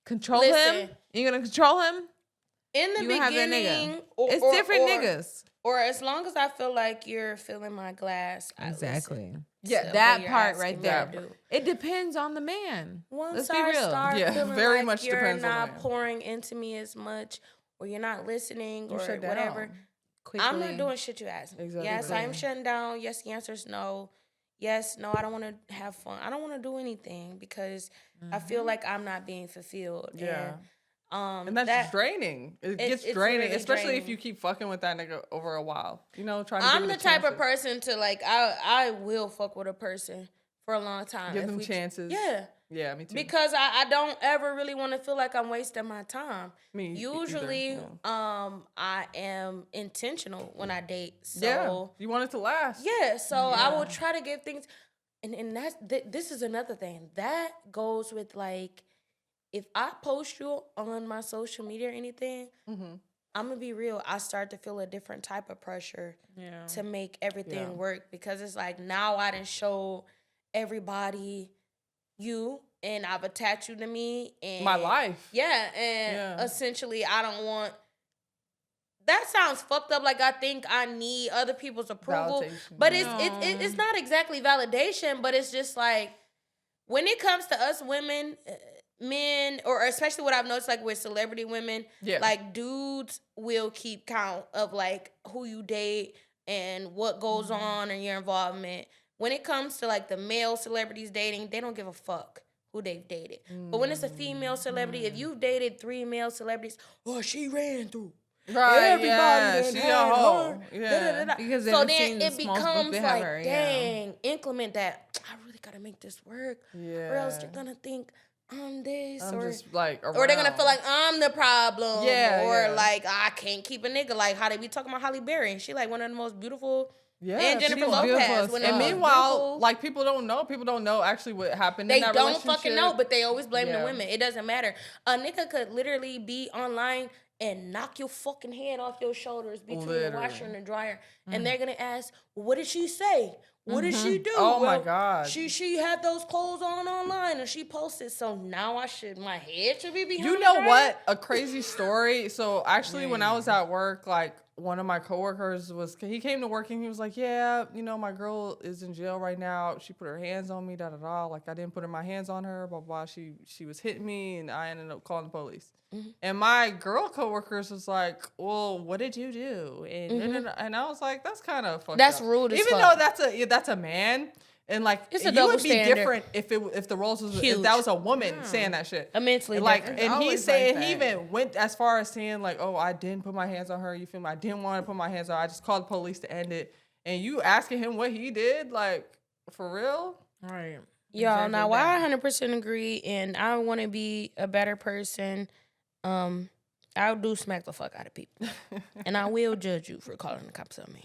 control him. You're gonna control him. In the beginning, it's different niggas. Or as long as I feel like you're filling my glass, exactly. Yeah, that part right there. It depends on the man. Once I start feeling very like much you're not pouring into me as much, or you're not listening, or whatever, I'm not doing shit you ask me. Exactly. Yes, I am shutting down. Yes, the answer is no. Yes, no, I don't want to have fun. I don't want to do anything because I feel like I'm not being fulfilled. Yeah. And that's draining. It gets draining, really especially draining. If you keep fucking with that nigga over a while. You know, trying to I'm the type of person to like, I will fuck with a person for a long time. Give them chances. Yeah. Yeah, me too. Because I don't ever really want to feel like I'm wasting my time. Usually, I am intentional when I date. So you want it to last. Yeah, so I will try to give things, and this is another thing that goes with like, if I post you on my social media or anything, I'm gonna be real. I start to feel a different type of pressure to make everything work, because it's like now I done show everybody you, and I've attached you to me and my life. Yeah, and essentially I don't want. That sounds fucked up. Like I think I need other people's approval, but it's not exactly validation. But it's just like when it comes to us women, men, or especially what I've noticed, like with celebrity women, like dudes will keep count of like who you date and what goes on and your involvement. When it comes to like the male celebrities dating, they don't give a fuck who they've dated. But when it's a female celebrity, if you've dated 3 male celebrities, she ran through. Right, everybody she a hoe. Yeah. Because so then it becomes like, dang, inclement that I really gotta make this work. Yeah. Or else they're gonna think I'm this. I'm just like around. Or they're gonna feel like I'm the problem. Yeah. Or like I can't keep a nigga. Like how they be talking about Halle Berry. She like one of the most beautiful. Yeah, and Jennifer Lopez. And meanwhile, like people don't know actually what happened in that relationship. They don't fucking know, but they always blame the women. It doesn't matter. A nigga could literally be online and knock your fucking head off your shoulders between the washer and the dryer. And they're going to ask, well, what did she say? What did she do? Oh, my God. She had those clothes on online and she posted. So now my head should be behind. You know what? A crazy story. So actually, when I was at work, like, one of my coworkers he came to work and he was like, yeah, my girl is in jail right now. She put her hands on me, da-da-da. Like, I didn't put my hands on her, blah, blah. She was hitting me and I ended up calling the police. Mm-hmm. And my girl coworkers was like, well, what did you do? And I was like, that's kind of fucked That's up. rude as Even fuck. though that's a man. And like, it's a you would be standard. different if the roles was if that was a woman saying that shit. Immensely like, different. And he even went as far as saying like, oh, I didn't put my hands on her. You feel me? I didn't want to put my hands on her. I just called the police to end it. And you asking him what he did, like, for real? Right. Y'all, now I 100% agree, and I want to be a better person. I'll do smack the fuck out of people, and I will judge you for calling the cops on me.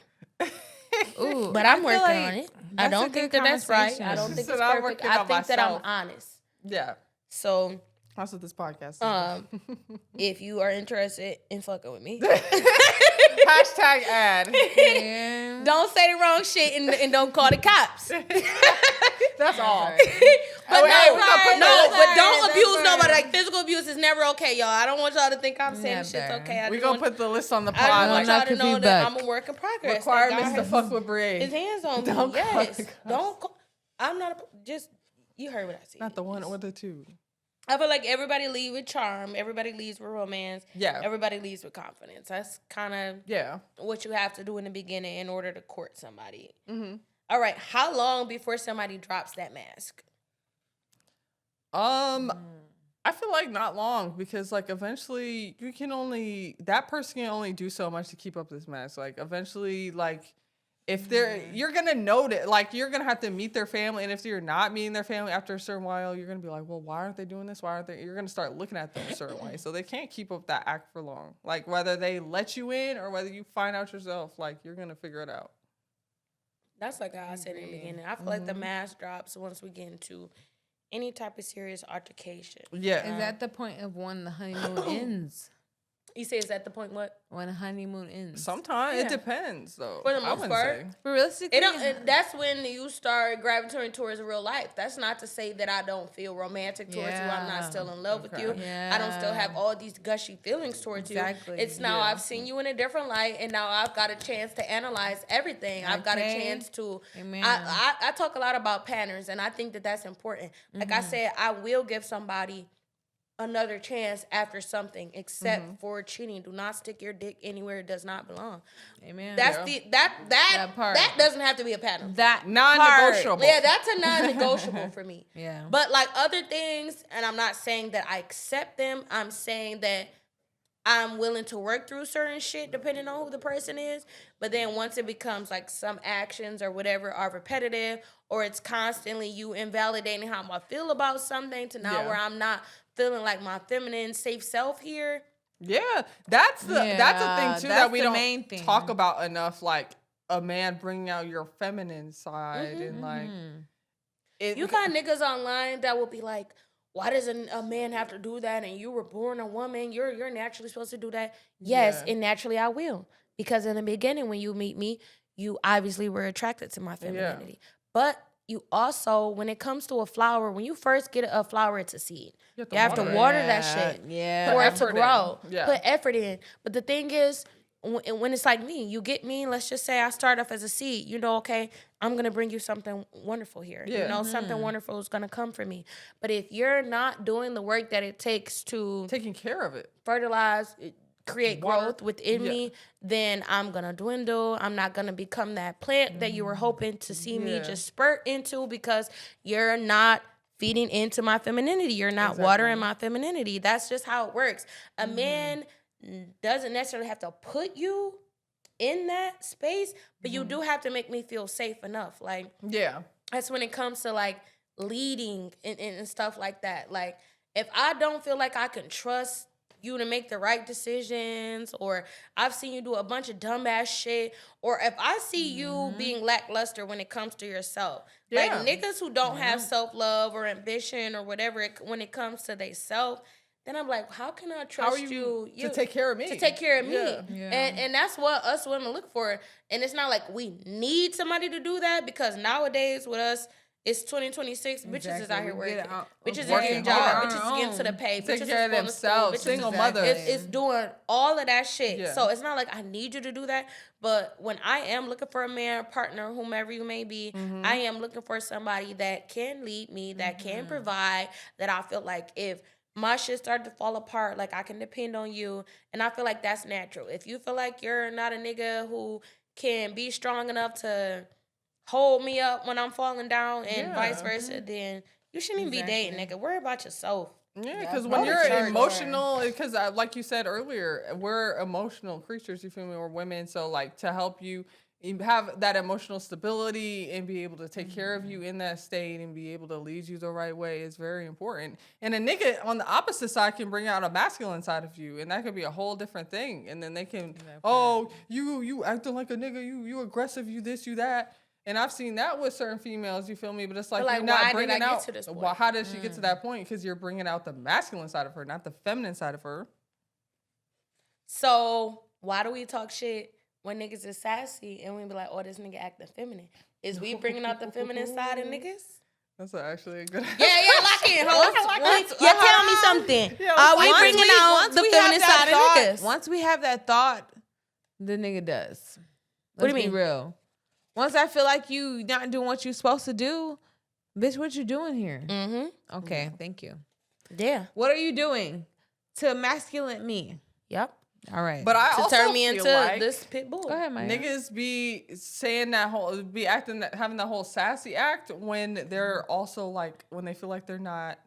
Ooh, but I'm working on it. I don't think that's right. I don't think it's perfect. I think that I'm honest. Yeah. So that's what this podcast is. If you are interested in fucking with me, hashtag ad. Yeah. Don't say the wrong shit and don't call the cops. That's all. But but don't abuse nobody. Like, physical abuse is never okay, y'all. I don't want y'all to think I'm saying shit's okay. We're going to put the list on the pod. I want y'all to know that I'm a work in progress. Requirements to fuck with Bree. His hands on me. Yes. Don't call. I'm not just, you heard what I said. Not the one or the two. I feel like everybody leaves with charm. Everybody leaves with romance. Yeah. Everybody leaves with confidence. That's kind of what you have to do in the beginning in order to court somebody. Mm-hmm. All right. How long before somebody drops that mask? I feel like not long because like eventually that person can only do so much to keep up this mask. Like eventually, like if you're gonna notice, like you're gonna have to meet their family, and if you're not meeting their family after a certain while, you're gonna be like, well, why aren't they doing this? Why aren't they? You're gonna start looking at them a certain way, so they can't keep up that act for long. Like whether they let you in or whether you find out yourself, like you're gonna figure it out. That's like I said in the beginning. I feel like the mask drops once we get into any type of serious altercation. Yeah. Is that the point of when the honeymoon ends? You say is at the point what? When a honeymoon ends. Sometimes it depends though. For the most part. But realistically, that's when you start gravitating towards real life. That's not to say that I don't feel romantic towards you. I'm not still in love with you. Yeah. I don't still have all these gushy feelings towards you. It's now I've seen you in a different light, and now I've got a chance to analyze everything. I've got a chance to. I talk a lot about patterns, and I think that that's important. Like I said, I will give somebody another chance after something, except for cheating. Do not stick your dick anywhere it does not belong. Amen. That's that part. That doesn't have to be a pattern. That non-negotiable. Yeah, that's a non-negotiable for me. Yeah. But like other things, and I'm not saying that I accept them. I'm saying that I'm willing to work through certain shit depending on who the person is. But then once it becomes like some actions or whatever are repetitive, or it's constantly you invalidating how I feel about something to now where I'm not feeling like my feminine safe self here. Yeah, that's a thing too that we don't talk about enough. Like a man bringing out your feminine side and like you got niggas online that will be like, why does a man have to do that? And you were born a woman. You're naturally supposed to do that. Yes, and naturally I will, because in the beginning when you meet me, you obviously were attracted to my femininity, but. You also, when it comes to a flower, when you first get a flower, it's a seed. You have to water that shit for it to grow. Yeah. Put effort in. But the thing is, when it's like me, you get me, let's just say I start off as a seed. You know, okay, I'm going to bring you something wonderful here. Yeah. You know, something wonderful is going to come for me. But if you're not doing the work that it takes to... taking care of it. Fertilize... create growth within me, then I'm going to dwindle. I'm not going to become that plant that you were hoping to see me just spurt into, because you're not feeding into my femininity. You're not watering my femininity. That's just how it works. A man doesn't necessarily have to put you in that space, but you do have to make me feel safe enough. Like, that's when it comes to like leading and stuff like that. Like, if I don't feel like I can trust you to make the right decisions, or I've seen you do a bunch of dumbass shit, or if I see you being lackluster when it comes to yourself. Like niggas who don't have self-love or ambition or whatever when it comes to they self, then I'm like, how can I trust you to take care of me? To take care of me. Yeah. And that's what us women look for. And it's not like we need somebody to do that, because nowadays with us, it's 2026. Exactly. Bitches is out here working. Bitches is getting jobs. Bitches is getting to the pay. Take bitches care of themselves. Single mother. It's doing all of that shit. Yeah. So it's not like I need you to do that. But when I am looking for a man, partner, whomever you may be, I am looking for somebody that can lead me, that can provide, that I feel like if my shit started to fall apart, like I can depend on you. And I feel like that's natural. If you feel like you're not a nigga who can be strong enough to hold me up when I'm falling down and vice versa, then you shouldn't even be dating, nigga. Worry about yourself. Yeah, because when you're emotional, because like you said earlier, we're emotional creatures, you feel me? We're women, so like to help you have that emotional stability and be able to take care of you in that state and be able to lead you the right way is very important. And a nigga on the opposite side can bring out a masculine side of you, and that could be a whole different thing. And then they can, you acting like a nigga, you aggressive, you this, you that. And I've seen that with certain females, you feel me? But it's like, you're not bringing out. How did she get to that point? Because you're bringing out the masculine side of her, not the feminine side of her. So why do we talk shit when niggas is sassy and we be like, oh, this nigga acting feminine? Is we bringing out the feminine side of niggas? That's actually a good answer. Yeah, lock in, hoes. Tell me something. Are we bringing out the feminine side of niggas? Once we have that thought, the nigga does. What do you mean? Be real. Once I feel like you not doing what you're supposed to do, bitch, what you doing here? Mm-hmm. Okay, thank you. Yeah. What are you doing to emasculate me? Yep. All right. But I to also turn me into like this pit bull. Go ahead, Maya. Niggas be saying having that whole sassy act when they're also like, when they feel like they're not.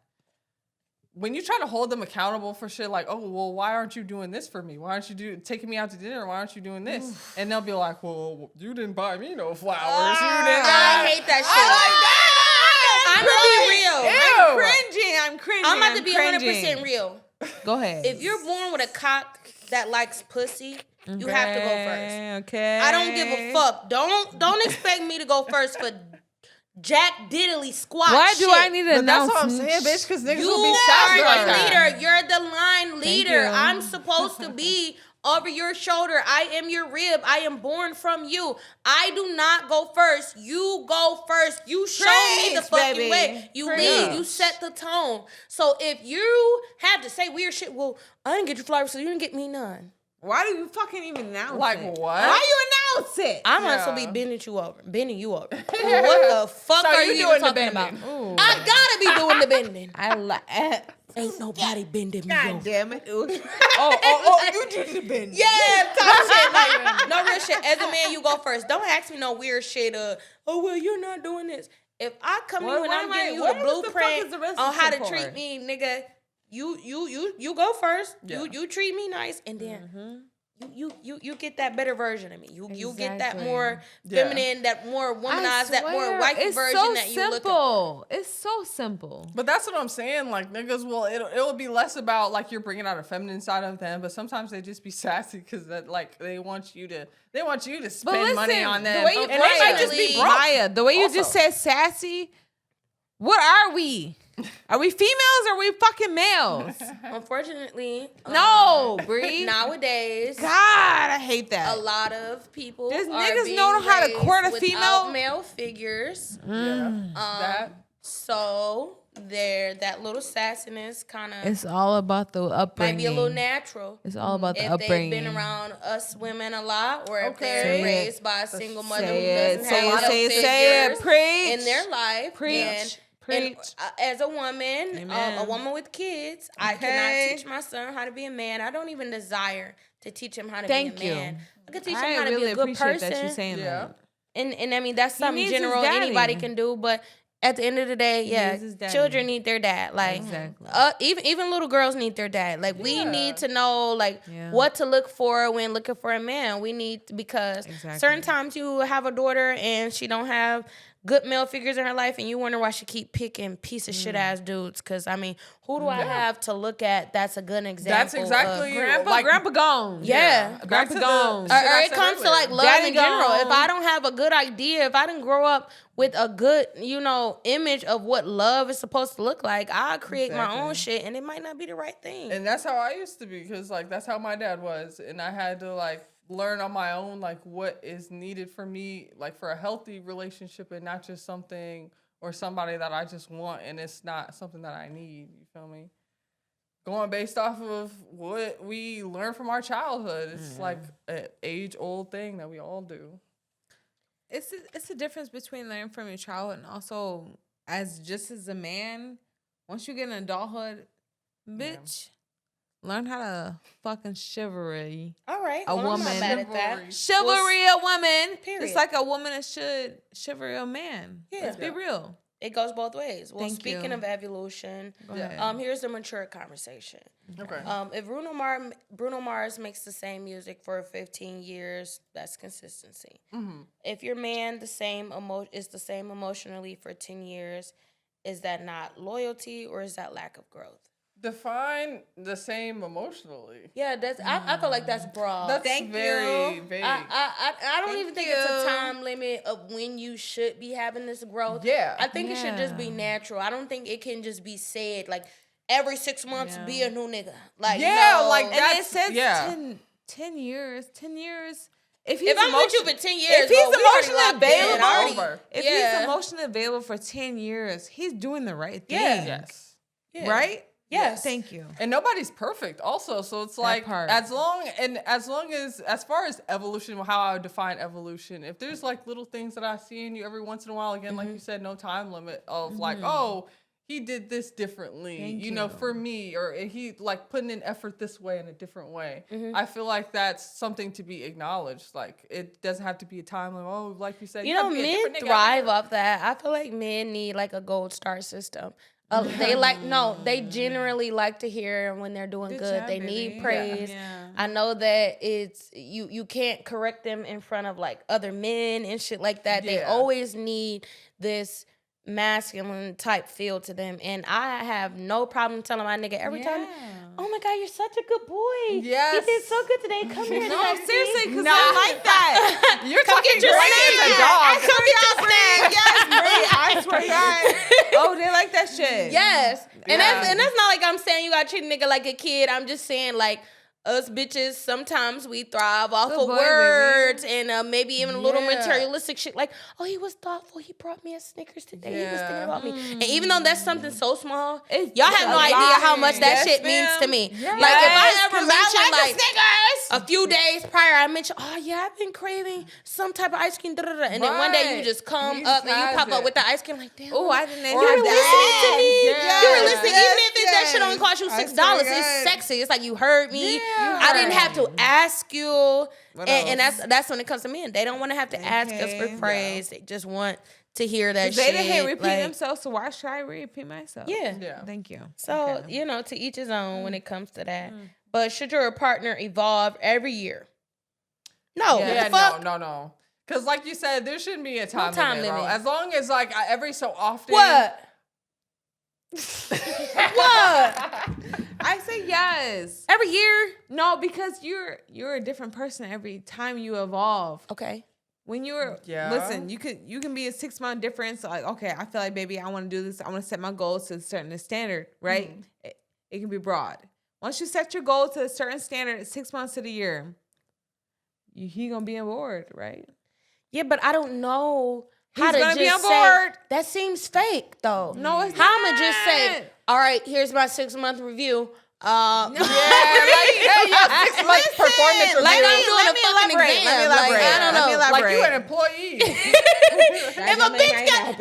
When you try to hold them accountable for shit like, oh, well, why aren't you doing this for me? Why aren't you taking me out to dinner? Why aren't you doing this? And they'll be like, well, you didn't buy me no flowers. I hate that shit. I'm gonna be real. I'm cringing. I'm about to be 100% real. Go ahead. If you're born with a cock that likes pussy, you have to go first. Okay. I don't give a fuck. Don't expect me to go first for Jack Diddley squat. Why do I need to announce? That's what I'm saying, bitch, because niggas you will be sassy are like the that. leader. You're the line leader. you. I'm supposed to be over your shoulder. I am your rib. I am born from you. I do not go first. You go first. You show me the fucking way. You lead. You set the tone. So if you have to say weird shit, well, I didn't get you flowers, so you didn't get me none. Why do you fucking even announce like it? What? Why you announce it? I'm also be bending you over. What the fuck so are you even doing talking about? I gotta be doing the bending. I like. Ain't nobody bending me. God damn it. Oh, you do the bending. Yeah, talk shit. Like, no real shit. As a man, you go first. Don't ask me no weird shit. Well, you're not doing this. If I come in and I'm giving you the blueprint on how to treat me, nigga, you go first. Yeah. You treat me nice, and then you get that better version of me. You get that more feminine, that more womanized, that more wifey version that you look at. It's so simple. But that's what I'm saying. Like niggas will, it'll be less about like you're bringing out a feminine side of them, but sometimes they just be sassy because that like they want you to spend money on them, and they might just be broke. Maya, the way you just said sassy. What are we? Are we females or are we fucking males? Unfortunately, no, Bree. Nowadays, God, I hate that. A lot of people niggas know how to court a female. Male figures. That. So that little sassiness kind of. It's all about the upbringing. Might be a little natural. It's all about the If upbringing. they've been around us women a lot, or if they're raised by a single mother who doesn't have male figures in their life. Preach. And as a woman, a woman with kids, I cannot teach my son how to be a man. I don't even desire to teach him how to be a man. I could teach him how to be a good person. That you're saying that. And I mean, that's something general anybody can do, but at the end of the day, children need their dad. Like, even little girls need their dad. Like, we need to know, like, what to look for when looking for a man. We need, because certain times you have a daughter and she don't have good male figures in her life, and you wonder why she keep picking piece of shit ass dudes. Because I mean, who do I have to look at? That's a good example. That's exactly Grandpa gone. Yeah, Grandpa gone. Or it comes to like love Daddy in general. Gone. If I don't have a good idea, if I didn't grow up with a good, image of what love is supposed to look like, I'll create my own shit, and it might not be the right thing. And that's how I used to be, because like that's how my dad was, and I had to like learn on my own like what is needed for me, like for a healthy relationship, and not just something or somebody that I just want and it's not something that I need. You feel me? Going based off of what we learn from our childhood. It's like an age-old thing that we all do. It's a difference between learning from your childhood and also as a man. Once you get in adulthood, bitch. Learn how to fucking chivalry. All right. A woman. I'm not mad at that. Chivalry a woman. Period. Just like a woman should chivalry a man. Yeah. Let's be real. It goes both ways. Well, Thank speaking you. of evolution, here's the mature conversation. Okay. If Bruno Mars makes the same music for 15 years, that's consistency. Mm-hmm. If your man is the same emotionally for 10 years, is that not loyalty or is that lack of growth? Define the same emotionally. Yeah, I feel like that's broad. That's very vague. I don't even think it's a time limit of when you should be having this growth. Yeah. I think it should just be natural. I don't think it can just be said like every 6 months be a new nigga. Like no. Like that's, and it says 10 years. 10 years. If I'm with you for 10 years, if he's emotionally available, he's emotionally available for 10 years, he's doing the right thing. Yes. Yeah. Right? Yes. Thank you. And nobody's perfect also. So it's like as far as evolution, how I would define evolution, if there's like little things that I see in you every once in a while, again, like you said, no time limit of like, oh, he did this differently, you know, for me, or he like putting in effort this way in a different way. I feel like that's something to be acknowledged. Like it doesn't have to be a time limit. Oh, like you said, men thrive off that. I feel like men need like a gold star system. They generally like to hear when they're doing good. Job, they need praise. Yeah. I know that it's you can't correct them in front of like other men and shit like that. Yeah. They always need this masculine type feel to them, and I have no problem telling my nigga every time, oh my God, you're such a good boy. Yes. He did so good today. Come here. No, seriously, because I like that. You're talking great as a dog. Come get your snake. Yes, Bree. I swear to God. Oh, they like that shit. Yes. And that's not like I'm saying you gotta treat a nigga like a kid. I'm just saying like us bitches, sometimes we thrive off of words and maybe even a little materialistic shit. Like, oh, he was thoughtful. He brought me a Snickers today. He was thinking about me. And even though that's something so small, y'all have no idea how much that shit means to me. Yes. Like, if I ever mention, like, a few days prior, I mentioned, oh, yeah, I've been craving some type of ice cream. And then one day you just come up and you pop up with the ice cream. Like, damn. Oh, I didn't you were listening to me. You were listening. Even if that shit only cost you $6, it's sexy. It's like you heard me. I didn't have to ask you, and that's when it comes to men. They don't want to have to ask us for praise. They just want to hear that shit. They didn't repeat themselves, so why should I repeat myself? Yeah. Thank you. So, to each his own when it comes to that. But should your partner evolve every year? No. Yeah, no. Because like you said, there shouldn't be a time limit, bro. As long as like every so often. What? What? I say yes. Every year? No, because you're a different person every time you evolve. Okay. When you're listen, you can be a 6-month difference. Like, okay, I feel like baby, I want to do this. I want to set my goals to a certain standard, right? It can be broad. Once you set your goal to a certain standard, 6 months to the year, he gonna be on board, right? Yeah, but I don't know. He's gonna be on board. That seems fake, though. No, it's how I'ma just say, all right, here's my 6-month review. 6 month performance review. Like I'm doing a fucking exam. Let me elaborate. I don't know. Like you an employee. If a nigga got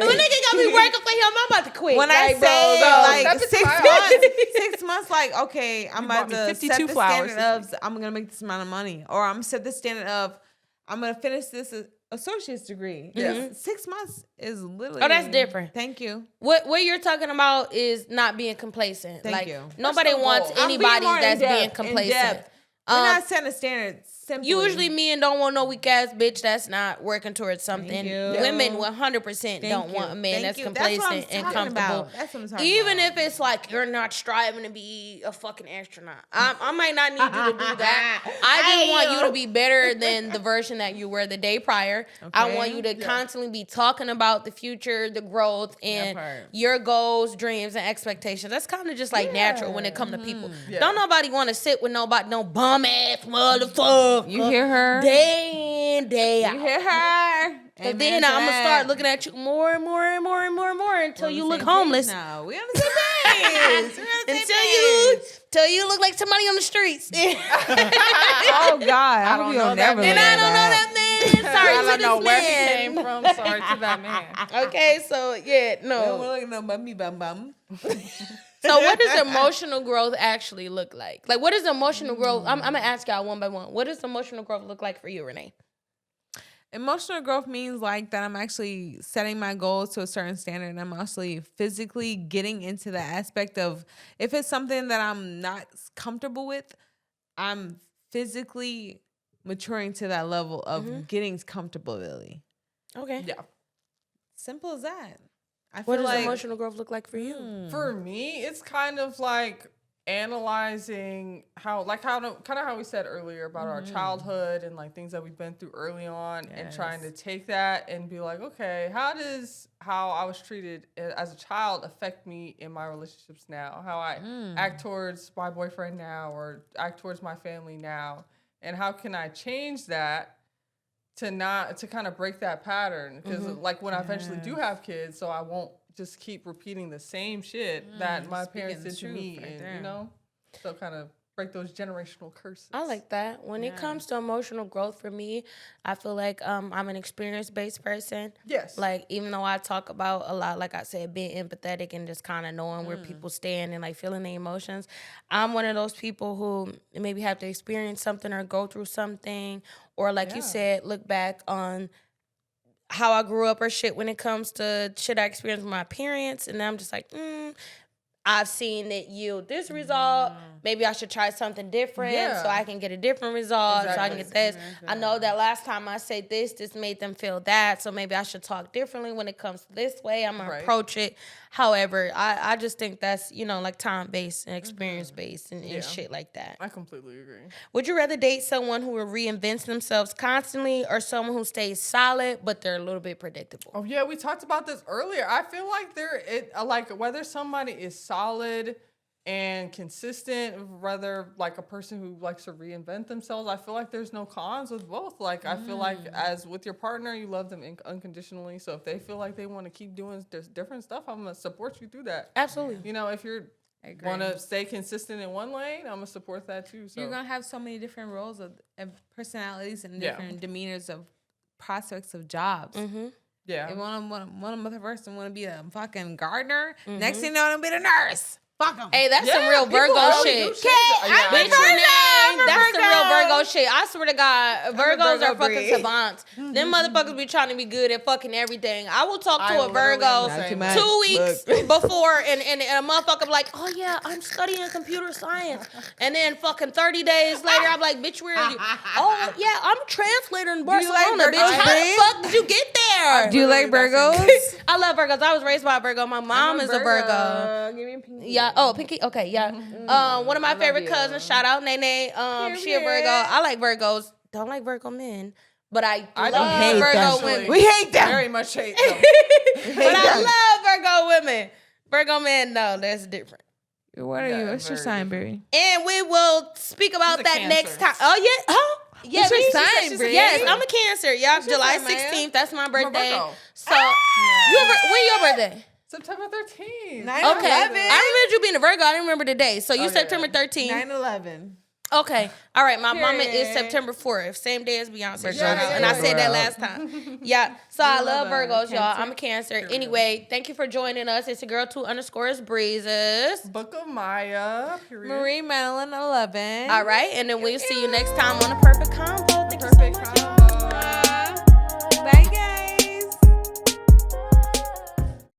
me working for him, I'm about to quit. When I say like 6 months, like okay, I'm about to set the standard of I'm gonna make this amount of money, or I'm set the standard of I'm gonna finish this associate's degree. Yeah. 6 months is literally. Oh, that's different. Thank you. What you're talking about is not being complacent. Thank you. Nobody wants anybody that's being complacent. We're not setting a standard. Usually men don't want no weak ass bitch that's not working towards something. Women 100% don't want a man that's complacent and comfortable. That's what I'm talking Even about. if it's like you're not striving to be a fucking astronaut. I might not need you to do that. I just want you to be better than the version that you were the day prior. Okay. I want you to constantly be talking about the future, the growth, and your goals, dreams, and expectations. That's kind of just like natural when it comes to people. Yeah. Don't nobody want to sit with no bum ass motherfucker. You hear her? Day in, day out. You hear her? And then I'm gonna start looking at you more and more and more and more and more until you look homeless. No, we on the same page. Until you look like somebody on the streets. Oh God, I hope you don't never. And I don't know that man. Sorry to this man. I don't know where he came from. Sorry to that man. Okay, so no. We're looking at bummy bum. So what does emotional growth actually look like? Like, what does emotional growth? I'm gonna ask y'all one by one. What does emotional growth look like for you, Rene? Emotional growth means like that I'm actually setting my goals to a certain standard, and I'm actually physically getting into the aspect of if it's something that I'm not comfortable with, I'm physically maturing to that level of getting comfortability. Okay. Yeah. Simple as that. What does emotional growth look like for you? For me, it's kind of like analyzing how we said earlier about our childhood and like things that we've been through early on, and trying to take that and be like, okay, how does how I was treated as a child affect me in my relationships now? How I act towards my boyfriend now, or act towards my family now, and how can I change that to kind of break that pattern? Because like when I eventually do have kids, so I won't just keep repeating the same shit that my parents did to me, and so kind of break those generational curses. I like that. When it comes to emotional growth for me, I feel like I'm an experience-based person. Yes. Like, even though I talk about a lot, like I said, being empathetic and just kind of knowing where people stand and like feeling the emotions, I'm one of those people who maybe have to experience something or go through something, or like you said, look back on how I grew up or shit when it comes to shit I experienced with my parents, and I'm just like, I've seen it yield this result. Maybe I should try something different so I can get a different result, so I can get this. I know that last time I said this made them feel that, so maybe I should talk differently when it comes to this way. I'm going to approach it. However, I just think that's, like time-based and experience-based and shit like that. I completely agree. Would you rather date someone who reinvents themselves constantly, or someone who stays solid but they're a little bit predictable? Oh yeah, we talked about this earlier. I feel like whether somebody is solid and consistent, rather like a person who likes to reinvent themselves, I feel like there's no cons with both. Like I feel like as with your partner, you love them unconditionally. So if they feel like they want to keep doing different stuff, I'm gonna support you through that. Absolutely. If you're want to stay consistent in one lane, I'm gonna support that too. So you're gonna have so many different roles of personalities and different demeanors of prospects of jobs. Yeah. If one of the first want to be a fucking gardener, next thing you know, I'm gonna be the nurse. Fuck 'em. Hey, that's some real Virgo shit. Bitch, Rene, that's some real Virgo shit. I swear to God, Virgos are fucking savants. Them motherfuckers be trying to be good at fucking everything. I will talk to a Virgo 2 weeks before, and a motherfucker be like, oh yeah, I'm studying computer science. And then fucking 30 days later, I'm like, bitch, where are you? Oh yeah, I'm a translator in Barcelona, bitch. How the fuck did you get there? Do you like Virgos? I love Virgos. I was raised by a Virgo. My mom is a Virgo. Give me a pinky. Yeah. Oh, Pinky. Okay, yeah. One of my favorite cousins. Shout out Nene. She a Virgo. I like Virgos. Don't like Virgo men, but I love Virgo women. We hate them. Very much hate them. But I love Virgo women. Virgo men, no, that's different. What are you? What's your sign, Bree? And we will speak about that next time. Oh yeah. Huh? Yeah, what's your sign, Bree? Yes, I'm a Cancer. Yeah, July 16th. That's my birthday. So, when your birthday? September 13th. 9/11. I remember you being a Virgo. I didn't remember the day. So you September 13th. 9/11. Okay. All right. My mama is September 4th. Same day as Beyonce. And I said that last time. Yeah. So I love Virgos, y'all. I'm a Cancer. Anyway, thank you for joining us. It's a girl 2_ breezes. Book of Maya. Marie Madeline 11. All right. And then we'll see you next time on the Perfect Convo. Thank you so much.